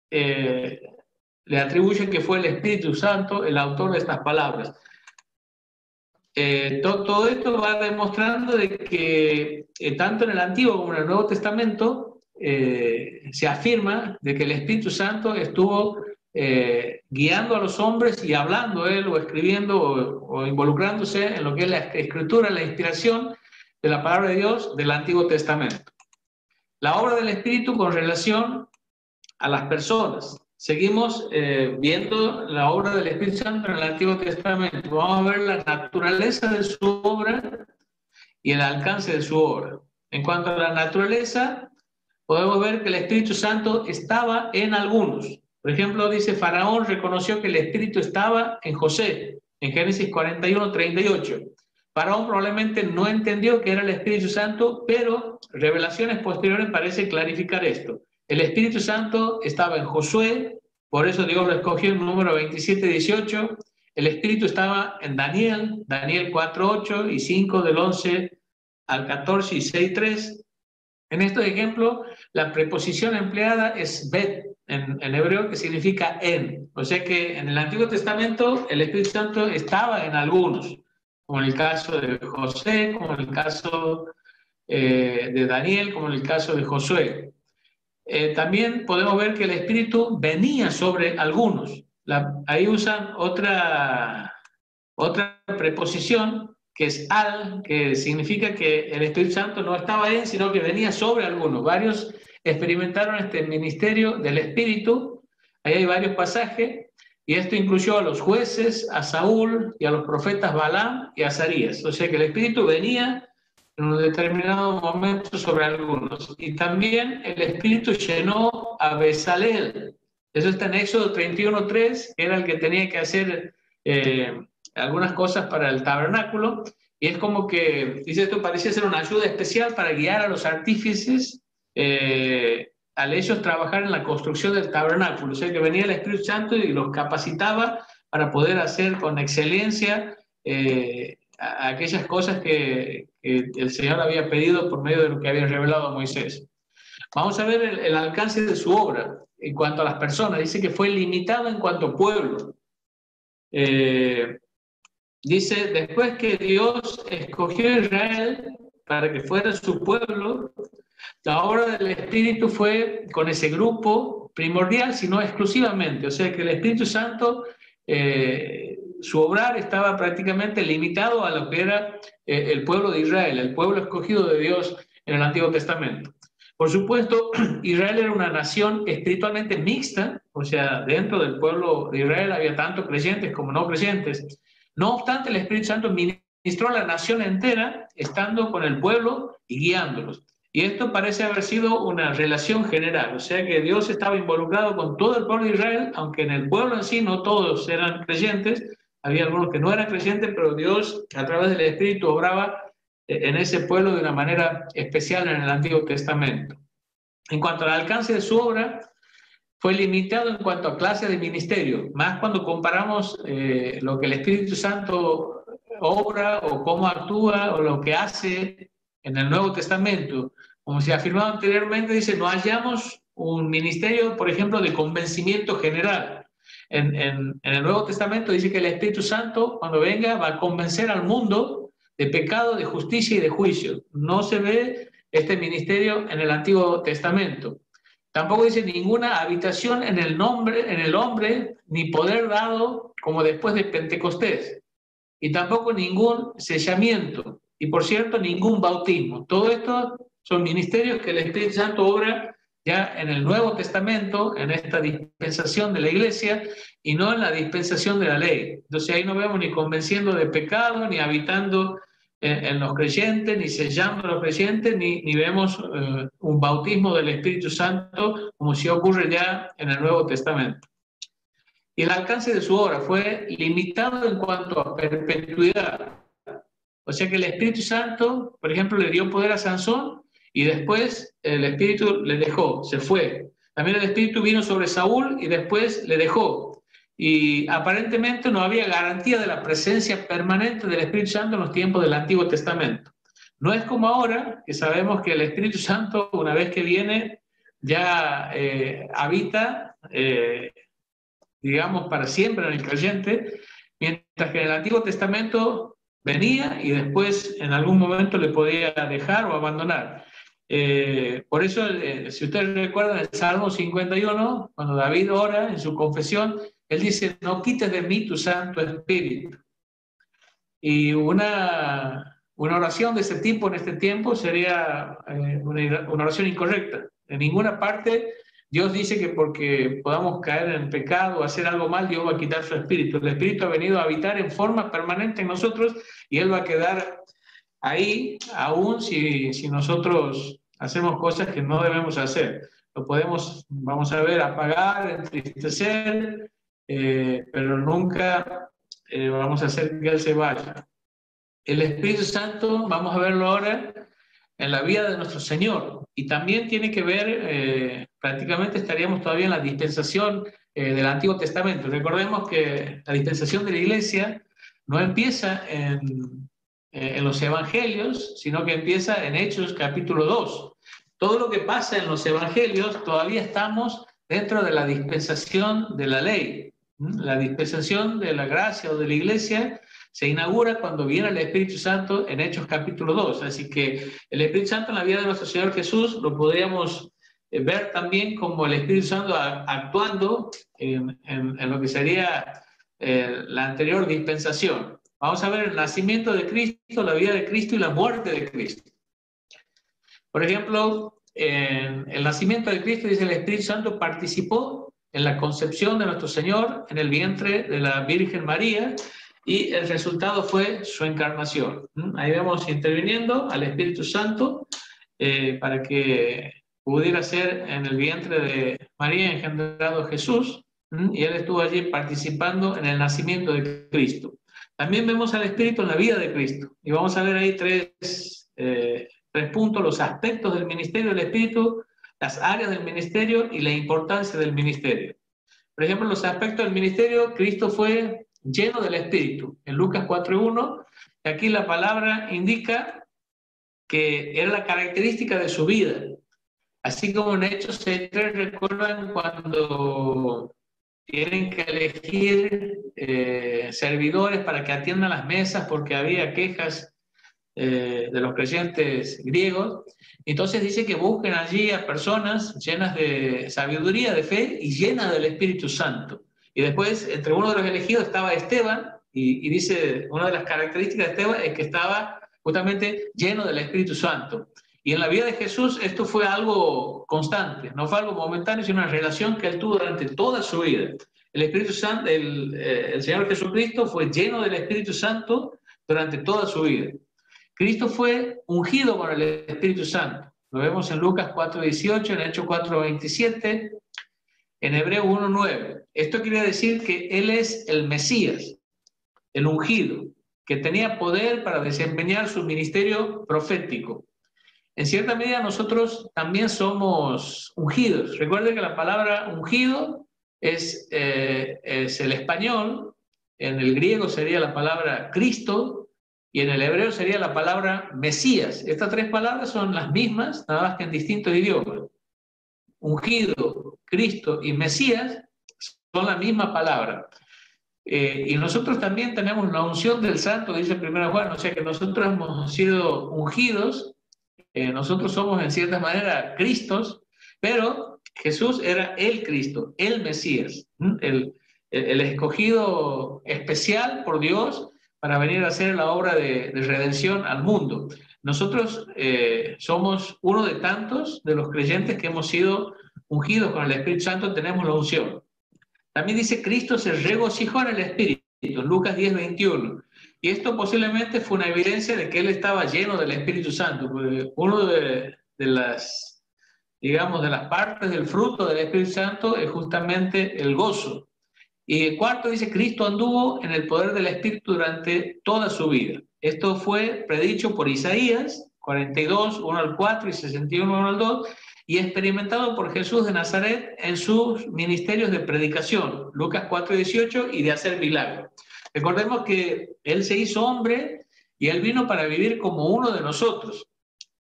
le atribuye que fue el Espíritu Santo el autor de estas palabras. Todo esto va demostrando de que tanto en el Antiguo como en el Nuevo Testamento se afirma de que el Espíritu Santo estuvo guiando a los hombres y hablando él o escribiendo o involucrándose en lo que es la escritura, la inspiración de la palabra de Dios del Antiguo Testamento. La obra del Espíritu con relación a las personas. Seguimos viendo la obra del Espíritu Santo en el Antiguo Testamento. Vamos a ver la naturaleza de su obra y el alcance de su obra. En cuanto a la naturaleza, podemos ver que el Espíritu Santo estaba en algunos. Por ejemplo, dice, Faraón reconoció que el Espíritu estaba en José, en Génesis 41, 38. Faraón probablemente no entendió que era el Espíritu Santo, pero revelaciones posteriores parecen clarificar esto. El Espíritu Santo estaba en Josué, por eso Dios lo escogió en número 27, 18. El Espíritu estaba en Daniel, Daniel 4, 8 y 5 del 11 al 14 y 6, 3. En estos ejemplos, la preposición empleada es bet, en hebreo, que significa en. O sea que en el Antiguo Testamento el Espíritu Santo estaba en algunos, como en el caso de José, como en el caso de Daniel, como en el caso de Josué. También podemos ver que el Espíritu venía sobre algunos. Ahí usan otra preposición, que es al, que significa que el Espíritu Santo no estaba en, sino que venía sobre algunos. Varios experimentaron este ministerio del Espíritu. Ahí hay varios pasajes, y esto incluyó a los jueces, a Saúl y a los profetas Balaam y Azarías. O sea que el Espíritu venía en un determinado momento sobre algunos. Y también el Espíritu llenó a Bezalel. Eso está en Éxodo 31:3, que era el que tenía que hacer algunas cosas para el tabernáculo, y es como que, dice esto, parecía ser una ayuda especial para guiar a los artífices al ellos trabajar en la construcción del tabernáculo. O sea que venía el Espíritu Santo y los capacitaba para poder hacer con excelencia aquellas cosas que el Señor había pedido por medio de lo que había revelado a Moisés. Vamos a ver el alcance de su obra en cuanto a las personas. Dice que fue limitado en cuanto a pueblo. Dice, después que Dios escogió a Israel para que fuera su pueblo, la obra del Espíritu fue con ese grupo primordial, sino exclusivamente. O sea que el Espíritu Santo, su obrar estaba prácticamente limitado a lo que era el pueblo de Israel, el pueblo escogido de Dios en el Antiguo Testamento. Por supuesto, Israel era una nación espiritualmente mixta, o sea, dentro del pueblo de Israel había tanto creyentes como no creyentes. No obstante, el Espíritu Santo ministró a la nación entera, estando con el pueblo y guiándolos. Y esto parece haber sido una relación general, o sea que Dios estaba involucrado con todo el pueblo de Israel, aunque en el pueblo en sí no todos eran creyentes, había algunos que no eran creyentes, pero Dios a través del Espíritu obraba en ese pueblo de una manera especial en el Antiguo Testamento. En cuanto al alcance de su obra, fue limitado en cuanto a clase de ministerio, más cuando comparamos lo que el Espíritu Santo obra o cómo actúa o lo que hace en el Nuevo Testamento. Como se afirmaba anteriormente, dice, no hallamos un ministerio, por ejemplo, de convencimiento general. En el Nuevo Testamento dice que el Espíritu Santo, cuando venga, va a convencer al mundo de pecado, de justicia y de juicio. No se ve este ministerio en el Antiguo Testamento. Tampoco dice ninguna habitación en el hombre, ni poder dado como después de Pentecostés. Y tampoco ningún sellamiento. Y por cierto, ningún bautismo. Todo esto son ministerios que el Espíritu Santo obra ya en el Nuevo Testamento, en esta dispensación de la iglesia, y no en la dispensación de la ley. Entonces ahí no vemos ni convenciendo de pecado, ni habitando en los creyentes, ni sellando a los creyentes, ni vemos un bautismo del Espíritu Santo como si ocurre ya en el Nuevo Testamento. Y el alcance de su obra fue limitado en cuanto a perpetuidad. O sea que el Espíritu Santo, por ejemplo, le dio poder a Sansón y después el Espíritu le dejó, se fue. También el Espíritu vino sobre Saúl y después le dejó. Y aparentemente no había garantía de la presencia permanente del Espíritu Santo en los tiempos del Antiguo Testamento. No es como ahora, que sabemos que el Espíritu Santo, una vez que viene, ya habita, digamos, para siempre en el creyente, mientras que en el Antiguo Testamento venía y después en algún momento le podía dejar o abandonar. Por eso, si ustedes recuerdan el Salmo 51, cuando David ora en su confesión, él dice, no quites de mí tu Santo Espíritu. Y una oración de ese tipo en este tiempo sería una oración incorrecta. En ninguna parte Dios dice que porque podamos caer en pecado o hacer algo mal, Dios va a quitar su Espíritu. El Espíritu ha venido a habitar en forma permanente en nosotros y Él va a quedar ahí, aún si nosotros hacemos cosas que no debemos hacer. Lo podemos, vamos a ver, apagar, entristecer, pero nunca vamos a hacer que Él se vaya. El Espíritu Santo, vamos a verlo ahora, en la vida de nuestro Señor. Y también tiene que ver, prácticamente estaríamos todavía en la dispensación del Antiguo Testamento. Recordemos que la dispensación de la Iglesia no empieza en los Evangelios, sino que empieza en Hechos capítulo 2. Todo lo que pasa en los Evangelios todavía estamos dentro de la dispensación de la ley. La dispensación de la gracia o de la Iglesia se inaugura cuando viene el Espíritu Santo en Hechos capítulo 2. Así que el Espíritu Santo en la vida de nuestro Señor Jesús lo podríamos ver también como el Espíritu Santo actuando en lo que sería la anterior dispensación. Vamos a ver el nacimiento de Cristo, la vida de Cristo y la muerte de Cristo. Por ejemplo, en el nacimiento de Cristo, dice el Espíritu Santo participó en la concepción de nuestro Señor en el vientre de la Virgen María y el resultado fue su encarnación. Ahí vemos interviniendo al Espíritu Santo para que pudiera ser en el vientre de María engendrado Jesús, y Él estuvo allí participando en el nacimiento de Cristo. También vemos al Espíritu en la vida de Cristo, y vamos a ver ahí tres puntos, los aspectos del ministerio del Espíritu, las áreas del ministerio y la importancia del ministerio. Por ejemplo, los aspectos del ministerio, Cristo fue lleno del Espíritu. En Lucas 4:1, aquí la palabra indica que era la característica de su vida. Así como en Hechos 6:3, recuerdan cuando tienen que elegir servidores para que atiendan las mesas porque había quejas de los creyentes griegos. Entonces dice que busquen allí a personas llenas de sabiduría, de fe y llenas del Espíritu Santo. Y después, entre uno de los elegidos estaba Esteban, y dice, una de las características de Esteban es que estaba justamente lleno del Espíritu Santo. Y en la vida de Jesús esto fue algo constante, no fue algo momentáneo, sino una relación que él tuvo durante toda su vida. El Espíritu Santo, el Señor Jesucristo fue lleno del Espíritu Santo durante toda su vida. Cristo fue ungido con el Espíritu Santo. Lo vemos en Lucas 4:18, en Hechos 4:27, en Hebreos 1:9. Esto quiere decir que Él es el Mesías, el ungido, que tenía poder para desempeñar su ministerio profético. En cierta medida nosotros también somos ungidos. Recuerden que la palabra ungido es el español, en el griego sería la palabra Cristo y en el hebreo sería la palabra Mesías. Estas tres palabras son las mismas, nada más que en distintos idiomas. Ungido, Cristo y Mesías son la misma palabra. Y nosotros también tenemos la unción del Santo, dice 1 Juan, o sea que nosotros hemos sido ungidos. Nosotros somos en cierta manera Cristos, pero Jesús era el Cristo, el Mesías, el escogido especial por Dios para venir a hacer la obra de redención al mundo. Nosotros somos uno de tantos de los creyentes que hemos sido ungidos con el Espíritu Santo, tenemos la unción. También dice Cristo se regocijó en el Espíritu, en Lucas 10:21. Y esto posiblemente fue una evidencia de que él estaba lleno del Espíritu Santo, porque uno de las, digamos, de las partes del fruto del Espíritu Santo es justamente el gozo. Y el cuarto dice, Cristo anduvo en el poder del Espíritu durante toda su vida. Esto fue predicho por Isaías 42, 1 al 4 y 61, 1 al 2, y experimentado por Jesús de Nazaret en sus ministerios de predicación, Lucas 4, 18, y de hacer milagros. Recordemos que Él se hizo hombre y Él vino para vivir como uno de nosotros.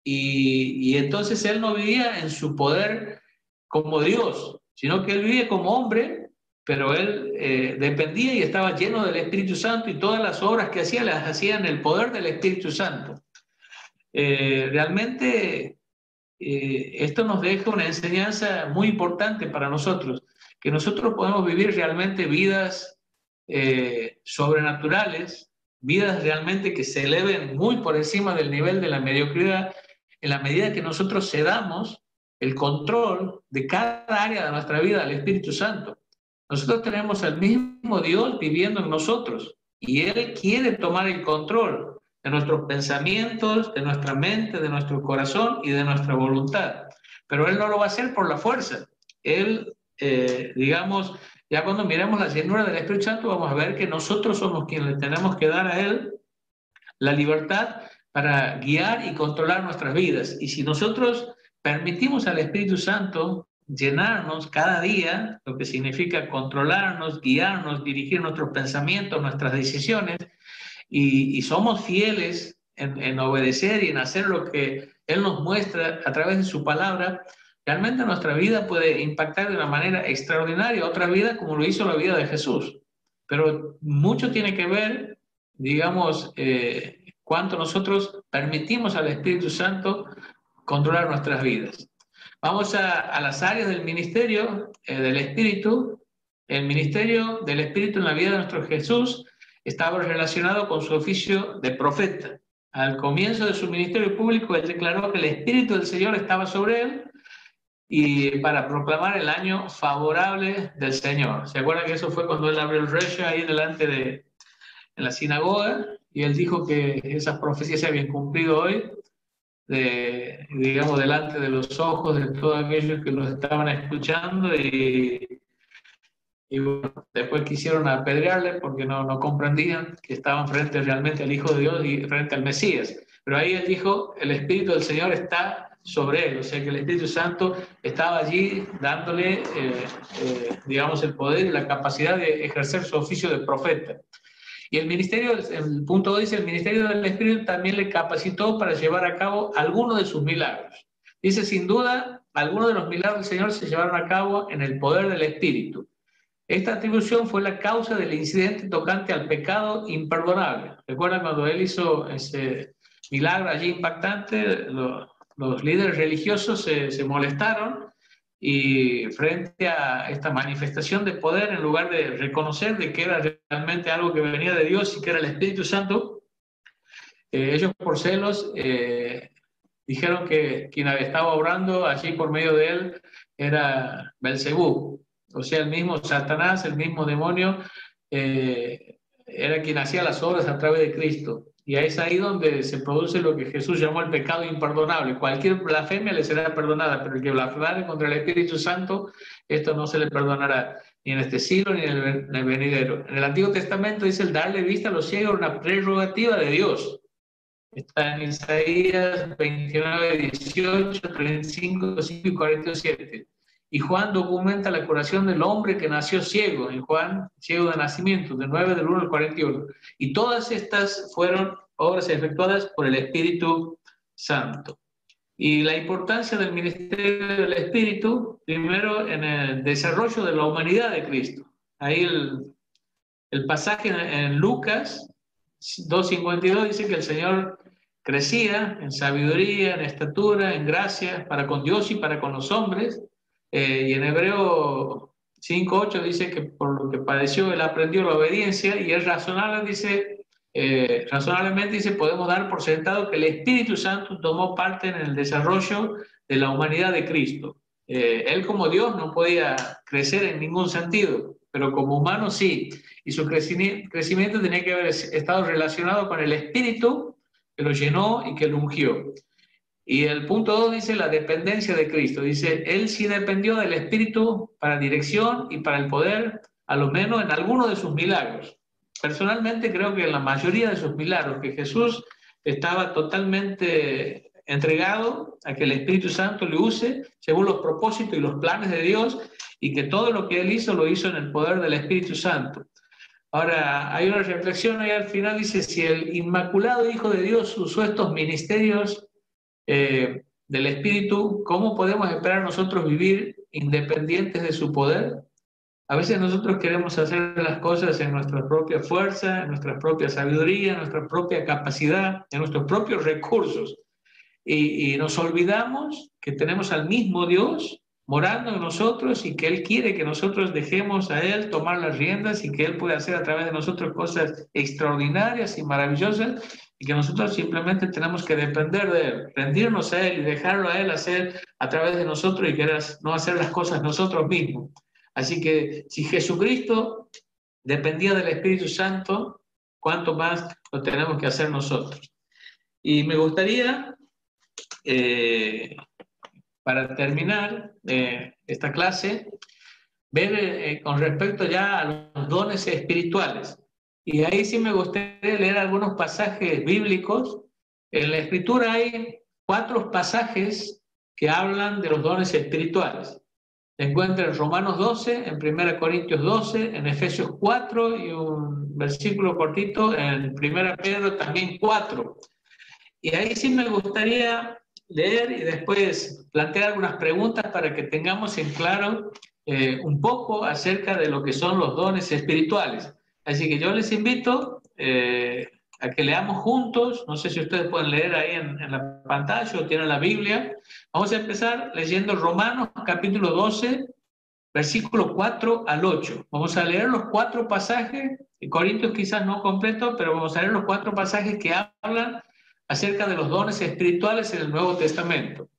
Y entonces Él no vivía en su poder como Dios, sino que Él vivía como hombre, pero Él dependía y estaba lleno del Espíritu Santo, y todas las obras que hacía las hacía en el poder del Espíritu Santo. Realmente esto nos deja una enseñanza muy importante para nosotros, que nosotros podemos vivir realmente vidas sobrenaturales, vidas realmente que se eleven muy por encima del nivel de la mediocridad, en la medida que nosotros cedamos el control de cada área de nuestra vida al Espíritu Santo. Nosotros tenemos al mismo Dios viviendo en nosotros, y Él quiere tomar el control de nuestros pensamientos, de nuestra mente, de nuestro corazón y de nuestra voluntad. Pero Él no lo va a hacer por la fuerza. Él, digamos, ya cuando miremos la llenura del Espíritu Santo, vamos a ver que nosotros somos quienes le tenemos que dar a Él la libertad para guiar y controlar nuestras vidas. Y si nosotros permitimos al Espíritu Santo llenarnos cada día, lo que significa controlarnos, guiarnos, dirigir nuestros pensamientos, nuestras decisiones, y somos fieles en obedecer y en hacer lo que Él nos muestra a través de su palabra, realmente nuestra vida puede impactar de una manera extraordinaria otra vida, como lo hizo la vida de Jesús. Pero mucho tiene que ver, digamos, cuánto nosotros permitimos al Espíritu Santo controlar nuestras vidas. Vamos a las áreas del ministerio del Espíritu. El ministerio del Espíritu en la vida de nuestro Jesús estaba relacionado con su oficio de profeta. Al comienzo de su ministerio público, él declaró que el Espíritu del Señor estaba sobre él, y para proclamar el año favorable del Señor. ¿Se acuerdan que eso fue cuando él abrió el reyo ahí delante en la sinagoga? Y él dijo que esas profecías se habían cumplido hoy, digamos, delante de los ojos de todos aquellos que los estaban escuchando, y bueno, después quisieron apedrearle porque no comprendían que estaban frente realmente al Hijo de Dios y frente al Mesías. Pero ahí él dijo, el Espíritu del Señor está sobre él, o sea que el Espíritu Santo estaba allí dándole, digamos, el poder y la capacidad de ejercer su oficio de profeta. Y el ministerio, el punto 2 dice, el ministerio del Espíritu también le capacitó para llevar a cabo algunos de sus milagros. Dice, sin duda, algunos de los milagros del Señor se llevaron a cabo en el poder del Espíritu. Esta atribución fue la causa del incidente tocante al pecado imperdonable. ¿Recuerdan cuando él hizo ese milagro allí impactante? Los líderes religiosos se molestaron, y frente a esta manifestación de poder, en lugar de reconocer de que era realmente algo que venía de Dios y que era el Espíritu Santo, ellos por celos dijeron que quien estaba obrando allí por medio de él era Belcebú. O sea, el mismo Satanás, el mismo demonio, era quien hacía las obras a través de Cristo. Y es ahí donde se produce lo que Jesús llamó el pecado imperdonable. Cualquier blasfemia le será perdonada, pero el que blasfeme contra el Espíritu Santo, esto no se le perdonará, ni en este siglo ni en el venidero. En el Antiguo Testamento dice el darle vista a los ciegos, una prerrogativa de Dios. Está en Isaías 29, 18, 35, 5 y 47. Y Juan documenta la curación del hombre que nació ciego, en Juan, ciego de nacimiento, del 9 del 1 al 41. Y todas estas fueron obras efectuadas por el Espíritu Santo. Y la importancia del ministerio del Espíritu, primero en el desarrollo de la humanidad de Cristo. Ahí el pasaje en Lucas 2:52 dice que el Señor crecía en sabiduría, en estatura, en gracia, para con Dios y para con los hombres. Y en Hebreo 5:8 dice que por lo que padeció él aprendió la obediencia, y es razonablemente dice, podemos dar por sentado que el Espíritu Santo tomó parte en el desarrollo de la humanidad de Cristo. Él como Dios no podía crecer en ningún sentido, pero como humano sí. Y su crecimiento tenía que haber estado relacionado con el Espíritu que lo llenó y que lo ungió. Y el punto 2 dice la dependencia de Cristo. Dice, Él sí dependió del Espíritu para dirección y para el poder, a lo menos en alguno de sus milagros. Personalmente creo que en la mayoría de sus milagros, que Jesús estaba totalmente entregado a que el Espíritu Santo le use según los propósitos y los planes de Dios, y que todo lo que Él hizo lo hizo en el poder del Espíritu Santo. Ahora, hay una reflexión ahí al final, dice, si el Inmaculado Hijo de Dios usó estos ministerios del Espíritu, ¿cómo podemos esperar nosotros vivir independientes de su poder? A veces nosotros queremos hacer las cosas en nuestra propia fuerza, en nuestra propia sabiduría, en nuestra propia capacidad, en nuestros propios recursos. Y nos olvidamos que tenemos al mismo Dios morando en nosotros y que Él quiere que nosotros dejemos a Él tomar las riendas y que Él puede hacer a través de nosotros cosas extraordinarias y maravillosas, y que nosotros simplemente tenemos que depender de Él, rendirnos a Él y dejarlo a Él hacer a través de nosotros y querer no hacer las cosas nosotros mismos. Así que si Jesucristo dependía del Espíritu Santo, ¿cuánto más lo tenemos que hacer nosotros? Y me gustaría, para terminar esta clase, ver con respecto ya a los dones espirituales. Y ahí sí me gustaría leer algunos pasajes bíblicos. En la Escritura hay 4 pasajes que hablan de los dones espirituales. Se encuentra en Romanos 12, en 1 Corintios 12, en Efesios 4 y un versículo cortito en 1 Pedro también 4. Y ahí sí me gustaría leer y después plantear algunas preguntas para que tengamos en claro un poco acerca de lo que son los dones espirituales. Así que yo les invito a que leamos juntos. No sé si ustedes pueden leer ahí en la pantalla o tienen la Biblia. Vamos a empezar leyendo Romanos capítulo 12, versículo 4 al 8. Vamos a leer los 4 pasajes, en Corintios quizás no completo, pero vamos a leer los 4 pasajes que hablan acerca de los dones espirituales en el Nuevo Testamento.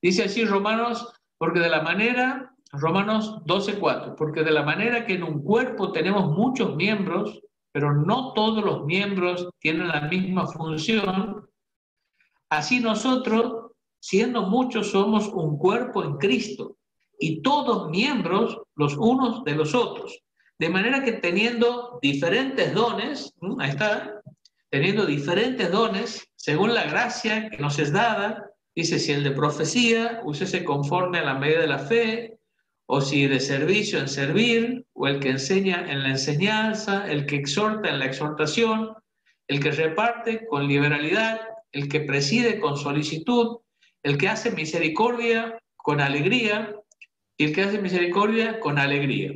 Dice así Romanos 12:4, porque de la manera que en un cuerpo tenemos muchos miembros, pero no todos los miembros tienen la misma función, así nosotros, siendo muchos, somos un cuerpo en Cristo, y todos miembros los unos de los otros. De manera que teniendo diferentes dones, ahí está, teniendo diferentes dones, según la gracia que nos es dada, dice, si el de profecía, úsese conforme a la medida de la fe, o si de servicio en servir, o el que enseña en la enseñanza, el que exhorta en la exhortación, el que reparte con liberalidad, el que preside con solicitud, el que hace misericordia con alegría, y el que hace misericordia con alegría.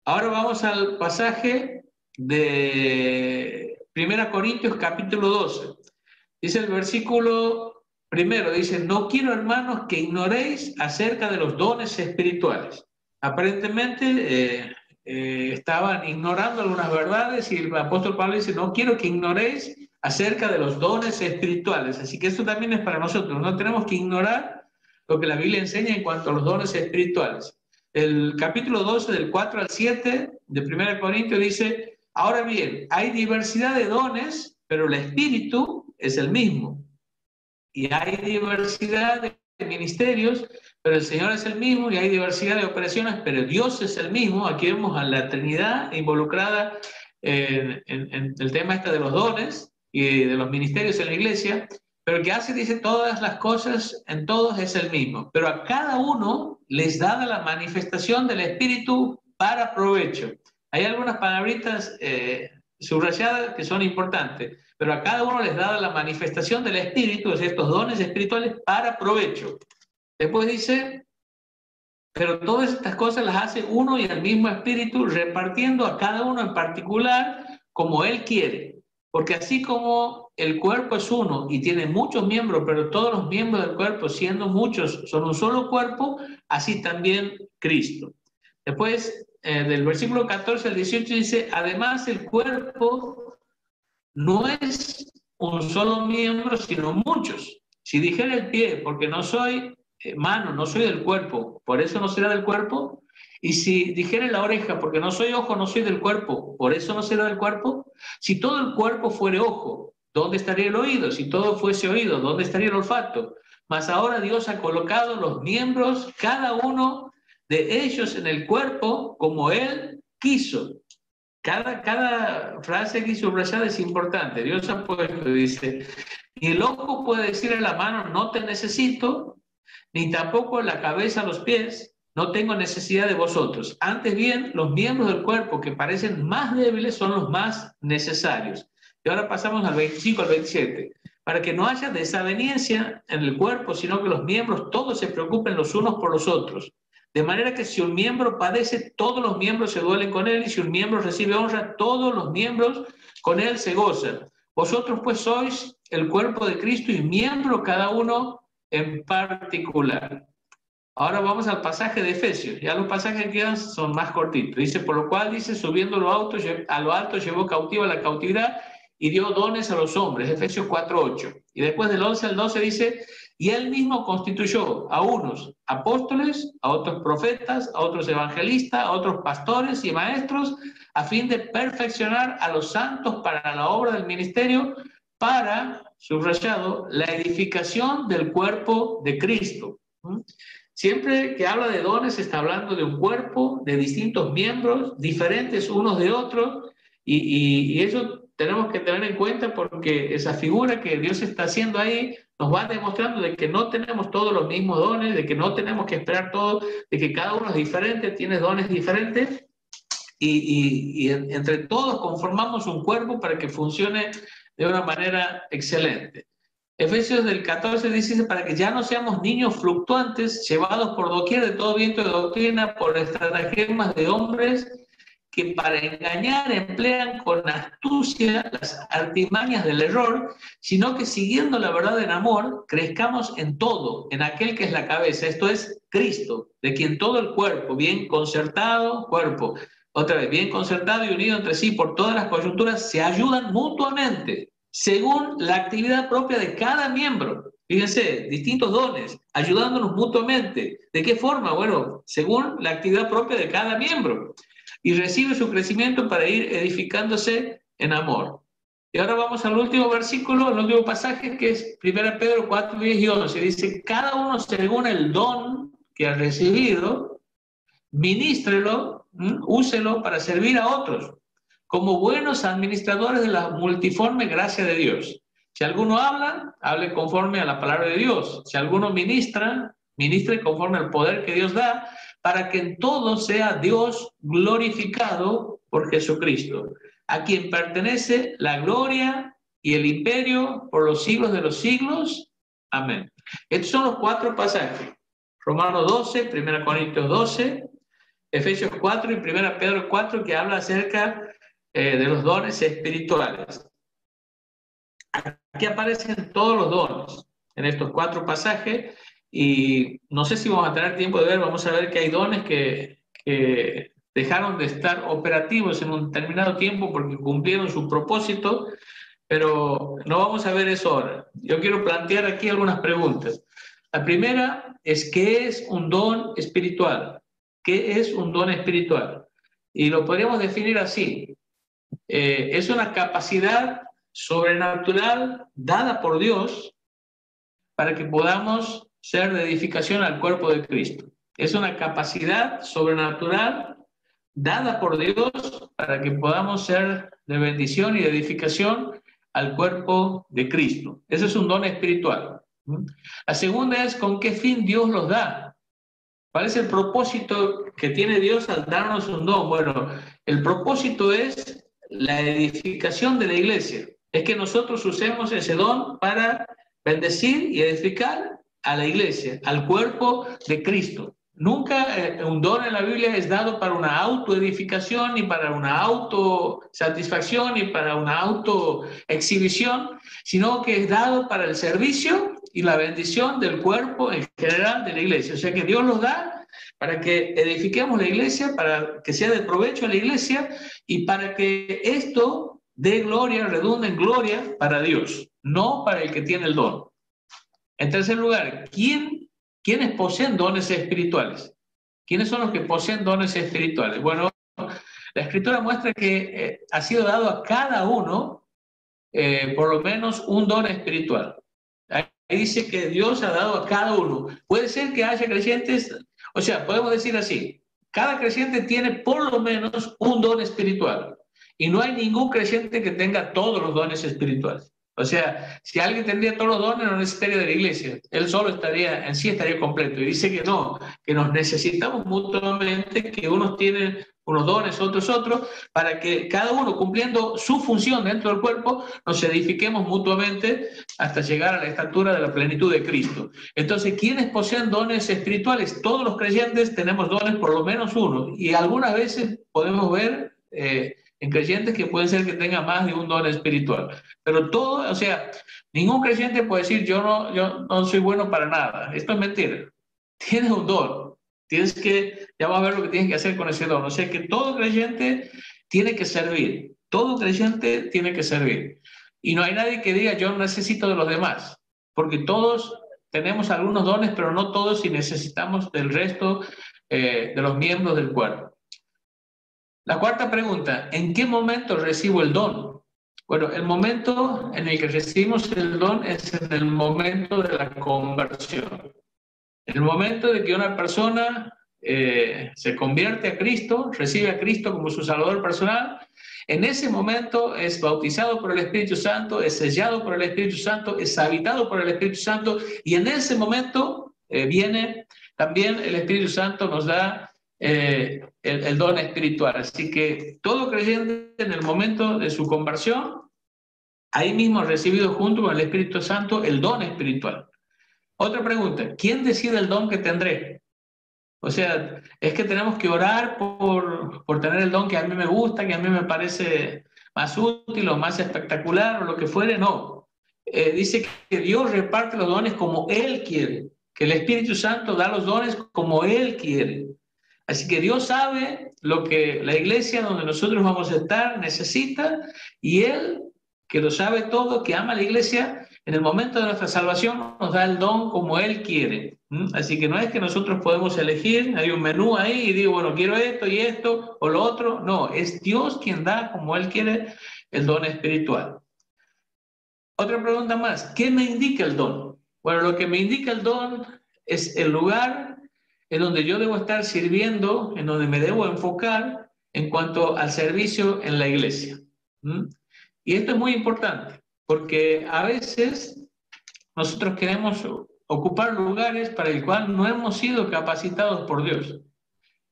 Ahora vamos al pasaje de 1 Corintios capítulo 12. Dice el versículo primero, dice, no quiero, hermanos, que ignoréis acerca de los dones espirituales. Aparentemente estaban ignorando algunas verdades y el apóstol Pablo dice, no quiero que ignoréis acerca de los dones espirituales. Así que esto también es para nosotros. No tenemos que ignorar lo que la Biblia enseña en cuanto a los dones espirituales. El capítulo 12, del 4 al 7 de 1 Corintios dice, ahora bien, hay diversidad de dones, pero el Espíritu es el mismo. Y hay diversidad de ministerios, pero el Señor es el mismo, y hay diversidad de operaciones, pero Dios es el mismo. Aquí vemos a la Trinidad involucrada en el tema este de los dones y de los ministerios en la iglesia, pero el que hace, dice, todas las cosas en todos es el mismo, pero a cada uno les da la manifestación del Espíritu para provecho. Hay algunas palabritas subrayadas que son importantes, pero a cada uno les da la manifestación del Espíritu, es estos dones espirituales para provecho. Después dice, pero todas estas cosas las hace uno y el mismo Espíritu, repartiendo a cada uno en particular como Él quiere. Porque así como el cuerpo es uno y tiene muchos miembros, pero todos los miembros del cuerpo, siendo muchos, son un solo cuerpo, así también Cristo. Después, del versículo 14 al 18 dice, además el cuerpo no es un solo miembro, sino muchos. Si dijera el pie, porque no soy mano, no soy del cuerpo, por eso no será del cuerpo, Y si dijere la oreja, porque no soy ojo, no soy del cuerpo, por eso no será del cuerpo. Si todo el cuerpo fuere ojo, ¿dónde estaría el oído? Si todo fuese oído, ¿dónde estaría el olfato? Mas ahora Dios ha colocado los miembros, cada uno de ellos en el cuerpo, como Él quiso. Cada frase que subrayada es importante. Dios ha puesto, dice, y el ojo puede decir a la mano, no te necesito, ni tampoco la cabeza a los pies, no tengo necesidad de vosotros. Antes bien, los miembros del cuerpo que parecen más débiles son los más necesarios. Y ahora pasamos al 25 al 27. Para que no haya desaveniencia en el cuerpo, sino que los miembros todos se preocupen los unos por los otros. De manera que si un miembro padece, todos los miembros se duelen con él, y si un miembro recibe honra, todos los miembros con él se gozan. Vosotros pues sois el cuerpo de Cristo y miembro cada uno en particular. Ahora vamos al pasaje de Efesios. Ya los pasajes que quedan son más cortitos. Dice, por lo cual, dice, subiendo a lo alto llevó cautiva la cautividad y dio dones a los hombres. Efesios 4:8. Y después del 11 al 12 dice, y él mismo constituyó a unos apóstoles, a otros profetas, a otros evangelistas, a otros pastores y maestros, a fin de perfeccionar a los santos para la obra del ministerio, para, subrayado, la edificación del cuerpo de Cristo. Siempre que habla de dones, está hablando de un cuerpo, de distintos miembros, diferentes unos de otros, y eso tenemos que tener en cuenta porque esa figura que Dios está haciendo ahí nos va demostrando de que no tenemos todos los mismos dones, de que no tenemos que esperar todo, de que cada uno es diferente, tiene dones diferentes, y entre todos conformamos un cuerpo para que funcione de una manera excelente. Efesios del 14 dice, para que ya no seamos niños fluctuantes, llevados por doquier de todo viento de doctrina, por estratagemas de hombres que para engañar emplean con astucia las artimañas del error, sino que siguiendo la verdad en amor, crezcamos en todo, en aquel que es la cabeza, esto es Cristo, de quien todo el cuerpo, bien concertado, otra vez, bien concertado y unido entre sí por todas las coyunturas, se ayudan mutuamente, según la actividad propia de cada miembro. Fíjense, distintos dones, ayudándonos mutuamente. ¿De qué forma? Bueno, según la actividad propia de cada miembro. Y recibe su crecimiento para ir edificándose en amor. Y ahora vamos al último versículo, al último pasaje, que es 1 Pedro 4, 10 y 11. Dice, cada uno según el don que ha recibido, ministrelo, úselo para servir a otros, como buenos administradores de la multiforme gracia de Dios. Si alguno habla, hable conforme a la palabra de Dios. Si alguno ministra, ministre conforme al poder que Dios da, para que en todo sea Dios glorificado por Jesucristo, a quien pertenece la gloria y el imperio por los siglos de los siglos. Amén. Estos son los 4 pasajes. Romanos 12, 1 Corintios 12, Efesios 4 y 1 Pedro 4, que habla acerca de los dones espirituales. Aquí aparecen todos los dones en estos 4 pasajes. Y no sé si vamos a tener tiempo de ver, vamos a ver que hay dones que dejaron de estar operativos en un determinado tiempo porque cumplieron su propósito, pero no vamos a ver eso ahora. Yo quiero plantear aquí algunas preguntas. La primera es, ¿qué es un don espiritual? ¿Qué es un don espiritual? Y lo podríamos definir así. Es una capacidad sobrenatural dada por Dios para que podamos ser de edificación al cuerpo de Cristo. Es una capacidad sobrenatural dada por Dios para que podamos ser de bendición y de edificación al cuerpo de Cristo. Ese es un don espiritual. La segunda es, ¿con qué fin Dios los da? ¿Cuál es el propósito que tiene Dios al darnos un don? Bueno, el propósito es la edificación de la iglesia. Es que nosotros usemos ese don para bendecir y edificar a la iglesia, al cuerpo de Cristo. Nunca un don en la Biblia es dado para una autoedificación, ni para una autosatisfacción, ni para una autoexhibición, sino que es dado para el servicio y la bendición del cuerpo en general de la iglesia. O sea que Dios los da para que edifiquemos la iglesia, para que sea de provecho a la iglesia y para que esto dé gloria, redunde en gloria para Dios, no para el que tiene el don. En tercer lugar, ¿quiénes poseen dones espirituales? ¿Quiénes son los que poseen dones espirituales? Bueno, la Escritura muestra que ha sido dado a cada uno por lo menos un don espiritual. Ahí dice que Dios ha dado a cada uno. Puede ser que haya creyentes, o sea, podemos decir así, cada creyente tiene por lo menos un don espiritual. Y no hay ningún creyente que tenga todos los dones espirituales. O sea, si alguien tendría todos los dones, no necesitaría de la iglesia. Él solo estaría, en sí estaría completo. Y dice que no, que nos necesitamos mutuamente, que unos tienen unos dones, otros, para que cada uno, cumpliendo su función dentro del cuerpo, nos edifiquemos mutuamente hasta llegar a la estatura de la plenitud de Cristo. Entonces, ¿quiénes poseen dones espirituales? Todos los creyentes tenemos dones, por lo menos uno. Y algunas veces podemos ver en creyentes que pueden ser que tengan más de un don espiritual. Pero todo, o sea, ningún creyente puede decir, yo no soy bueno para nada. Esto es mentira. Tienes un don. Tienes que, ya vas a ver lo que tienes que hacer con ese don. O sea que todo creyente tiene que servir. Todo creyente tiene que servir. Y no hay nadie que diga, yo necesito de los demás. Porque todos tenemos algunos dones, pero no todos, y necesitamos del resto de los miembros del cuerpo. La cuarta pregunta, ¿en qué momento recibo el don? Bueno, el momento en el que recibimos el don es en el momento de la conversión. En el momento de que una persona se convierte a Cristo, recibe a Cristo como su Salvador personal, en ese momento es bautizado por el Espíritu Santo, es sellado por el Espíritu Santo, es habitado por el Espíritu Santo, y en ese momento viene también el Espíritu Santo, nos da el don espiritual. Así que todo creyente en el momento de su conversión, ahí mismo ha recibido junto con el Espíritu Santo el don espiritual. Otra pregunta, ¿quién decide el don que tendré? O sea, es que tenemos que orar por tener el don que a mí me gusta, que a mí me parece más útil o más espectacular o lo que fuere. No. Dice que Dios reparte los dones como Él quiere, que el Espíritu Santo da los dones como Él quiere. Así que Dios sabe lo que la iglesia donde nosotros vamos a estar necesita, y Él, que lo sabe todo, que ama a la iglesia, en el momento de nuestra salvación nos da el don como Él quiere. Así que no es que nosotros podemos elegir, hay un menú ahí y digo, bueno, quiero esto y esto o lo otro. No, es Dios quien da como Él quiere el don espiritual. Otra pregunta más, ¿qué me indica el don? Bueno, lo que me indica el don es el lugar en donde yo debo estar sirviendo, en donde me debo enfocar en cuanto al servicio en la iglesia. Y esto es muy importante, porque a veces nosotros queremos ocupar lugares para el cual no hemos sido capacitados por Dios.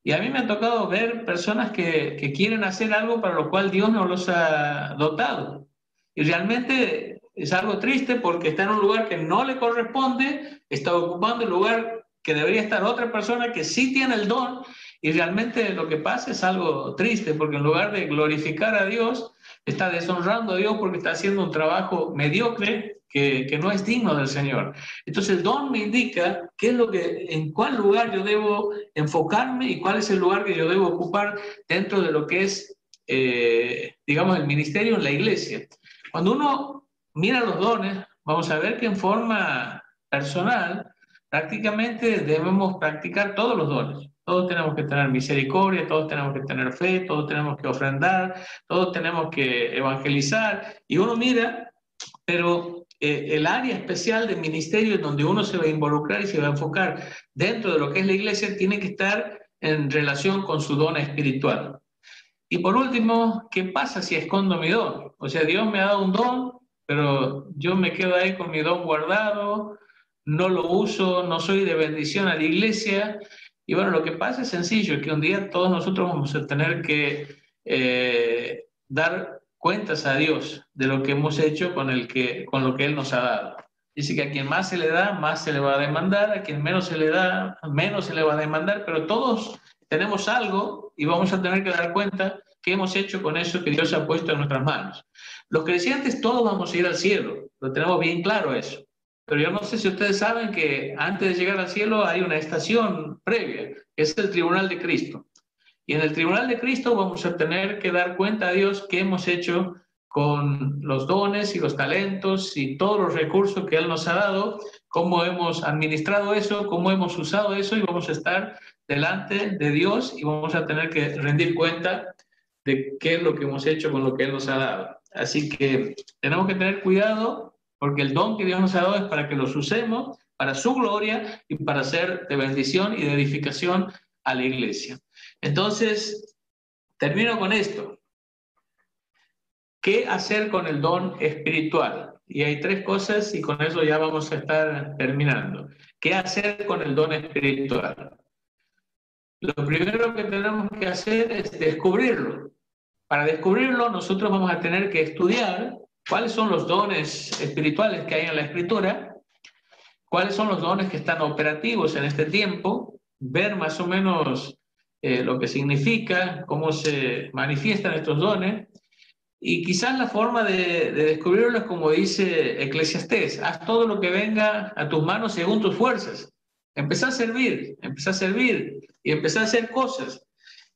Y a mí me ha tocado ver personas que quieren hacer algo para lo cual Dios no los ha dotado. Y realmente es algo triste porque está en un lugar que no le corresponde, está ocupando el lugar que debería estar otra persona que sí tiene el don, y realmente lo que pasa es algo triste, porque en lugar de glorificar a Dios, está deshonrando a Dios porque está haciendo un trabajo mediocre que no es digno del Señor. Entonces el don me indica qué es lo que, en cuál lugar yo debo enfocarme y cuál es el lugar que yo debo ocupar dentro de lo que es, digamos, el ministerio en la iglesia. Cuando uno mira los dones, vamos a ver que en forma personal prácticamente debemos practicar todos los dones. Todos tenemos que tener misericordia, todos tenemos que tener fe, todos tenemos que ofrendar, todos tenemos que evangelizar. Y uno mira, pero el área especial del ministerio en donde uno se va a involucrar y se va a enfocar dentro de lo que es la iglesia tiene que estar en relación con su don espiritual. Y por último, ¿qué pasa si escondo mi don? O sea, Dios me ha dado un don, pero yo me quedo ahí con mi don guardado, no lo uso, no soy de bendición a la iglesia. Y bueno, lo que pasa es sencillo, que un día todos nosotros vamos a tener que dar cuentas a Dios de lo que hemos hecho con lo que Él nos ha dado. Dice que a quien más se le da, más se le va a demandar, a quien menos se le da, menos se le va a demandar, pero todos tenemos algo y vamos a tener que dar cuenta qué hemos hecho con eso que Dios ha puesto en nuestras manos. Los creyentes todos vamos a ir al cielo, lo tenemos bien claro eso. Pero yo no sé si ustedes saben que antes de llegar al cielo hay una estación previa, que es el tribunal de Cristo. Y en el tribunal de Cristo vamos a tener que dar cuenta a Dios qué hemos hecho con los dones y los talentos y todos los recursos que Él nos ha dado cómo hemos administrado eso, cómo hemos usado eso, y vamos a estar delante de Dios y vamos a tener que rendir cuenta de qué es lo que hemos hecho con lo que Él nos ha dado. Así que tenemos que tener cuidado, porque el don que Dios nos ha dado es para que los usemos para su gloria y para ser de bendición y de edificación a la iglesia. Entonces, termino con esto. ¿Qué hacer con el don espiritual? Y hay tres cosas y con eso ya vamos a estar terminando. ¿Qué hacer con el don espiritual? Lo primero que tenemos que hacer es descubrirlo. Para descubrirlo, nosotros vamos a tener que estudiar cuáles son los dones espirituales que hay en la Escritura, cuáles son los dones que están operativos en este tiempo, ver más o menos lo que significa, cómo se manifiestan estos dones. Y quizás la forma de descubrirlo es como dice Eclesiastés: haz todo lo que venga a tus manos según tus fuerzas. Empezá a servir y empezá a hacer cosas.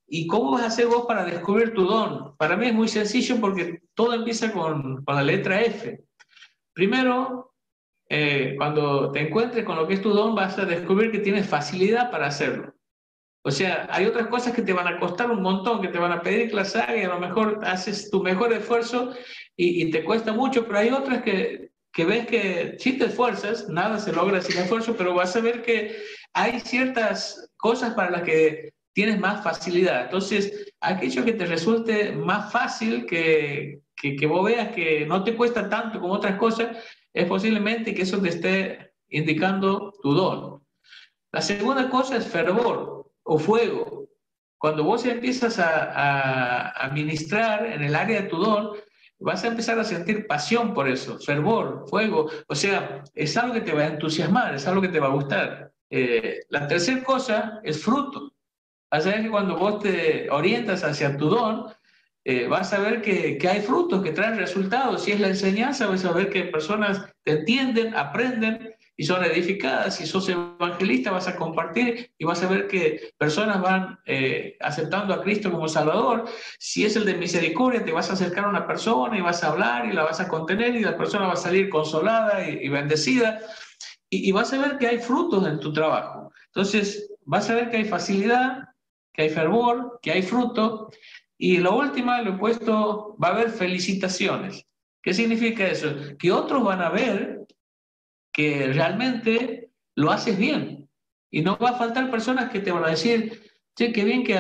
¿Y cómo vas a hacer vos para descubrir tu don? Para mí es muy sencillo, porque todo empieza con la letra F. Primero, cuando te encuentres con lo que es tu don, vas a descubrir que tienes facilidad para hacerlo. O sea, hay otras cosas que te van a costar un montón, que te van a pedir que las hagas, y a lo mejor haces tu mejor esfuerzo y te cuesta mucho, pero hay otras que ves que si te esfuerzas, nada se logra sin esfuerzo, pero vas a ver que hay ciertas cosas para las que tienes más facilidad. Entonces, aquello que te resulte más fácil, que vos veas que no te cuesta tanto como otras cosas, es posiblemente que eso te esté indicando tu don. La segunda cosa es fervor o fuego. Cuando vos empiezas a ministrar en el área de tu don, vas a empezar a sentir pasión por eso, fervor, fuego. O sea, es algo que te va a entusiasmar, es algo que te va a gustar. La tercera cosa es fruto. Vas a ver que cuando vos te orientas hacia tu don, vas a ver que hay frutos que traen resultados. Si es la enseñanza, vas a ver que personas te entienden, aprenden y son edificadas. Si sos evangelista, vas a compartir y vas a ver que personas van aceptando a Cristo como Salvador. Si es el de misericordia, te vas a acercar a una persona y vas a hablar y la vas a contener, y la persona va a salir consolada y bendecida. Y vas a ver que hay frutos en tu trabajo. Entonces, vas a ver que hay facilidad, que hay fervor, que hay fruto. Y lo último, lo he puesto, va a haber felicitaciones. ¿Qué significa eso? Que otros van a ver que realmente lo haces bien. Y no va a faltar personas que te van a decir: che, qué bien que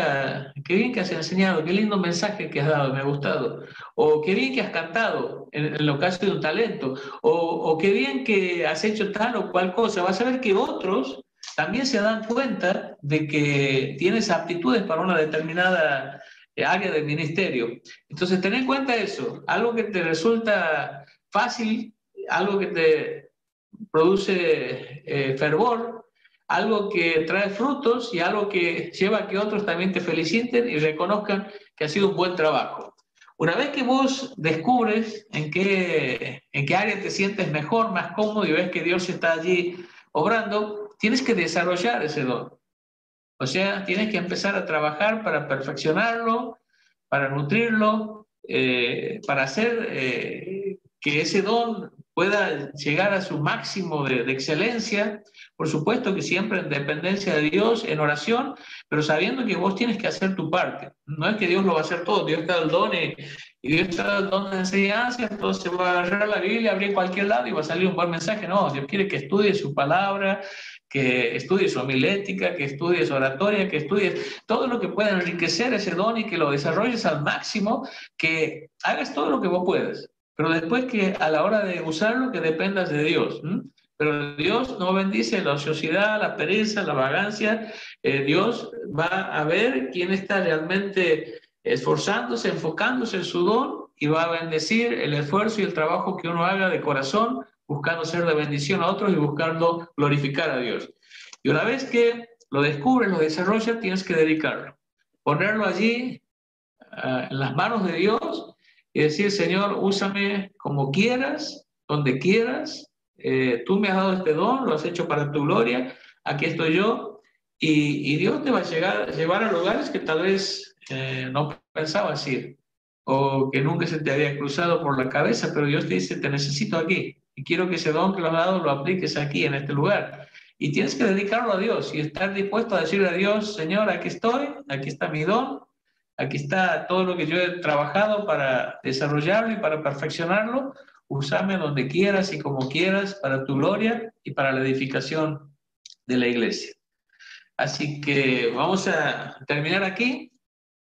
has enseñado, qué lindo mensaje que has dado, me ha gustado. O qué bien que has cantado, en lo caso de un talento. O qué bien que has hecho tal o cual cosa. Vas a ver que otros también se dan cuenta de que tienes aptitudes para una determinada área del ministerio. Entonces, ten en cuenta eso. Algo que te resulta fácil, algo que te produce fervor, algo que trae frutos y algo que lleva a que otros también te feliciten y reconozcan que ha sido un buen trabajo. Una vez que vos descubres en qué área te sientes mejor, más cómodo, y ves que Dios está allí obrando, tienes que desarrollar ese don. O sea, tienes que empezar a trabajar para perfeccionarlo, para nutrirlo, para hacer que ese don pueda llegar a su máximo de excelencia. Por supuesto que siempre en dependencia de Dios, en oración, pero sabiendo que vos tienes que hacer tu parte. No es que Dios lo va a hacer todo. Dios te da el don y Dios te da el don de enseñanza, entonces va a agarrar la Biblia, abrir en cualquier lado y va a salir un buen mensaje. No, Dios quiere que estudies su palabra, que estudies su homilética, que estudies oratoria, que estudies todo lo que pueda enriquecer ese don y que lo desarrolles al máximo, que hagas todo lo que vos puedas. Pero después, que a la hora de usarlo, que dependas de Dios. Pero Dios no bendice la ociosidad, la pereza, la vagancia. Dios va a ver quién está realmente esforzándose, enfocándose en su don, y va a bendecir el esfuerzo y el trabajo que uno haga de corazón, buscando ser de bendición a otros y buscando glorificar a Dios. Y una vez que lo descubres, lo desarrollas, tienes que dedicarlo. Ponerlo allí en las manos de Dios y decir: Señor, úsame como quieras, donde quieras. Tú me has dado este don, lo has hecho para tu gloria, aquí estoy yo. Y Dios te va a llevar a lugares que tal vez no pensabas ir, o que nunca se te había cruzado por la cabeza, pero Dios te dice: te necesito aquí. y quiero que ese don que lo has dado lo apliques aquí, en este lugar. Y tienes que dedicarlo a Dios y estar dispuesto a decirle a Dios, Señor, aquí estoy, aquí está mi don, aquí está todo lo que yo he trabajado para desarrollarlo y para perfeccionarlo. Úsame donde quieras y como quieras para tu gloria y para la edificación de la iglesia. Así que vamos a terminar aquí.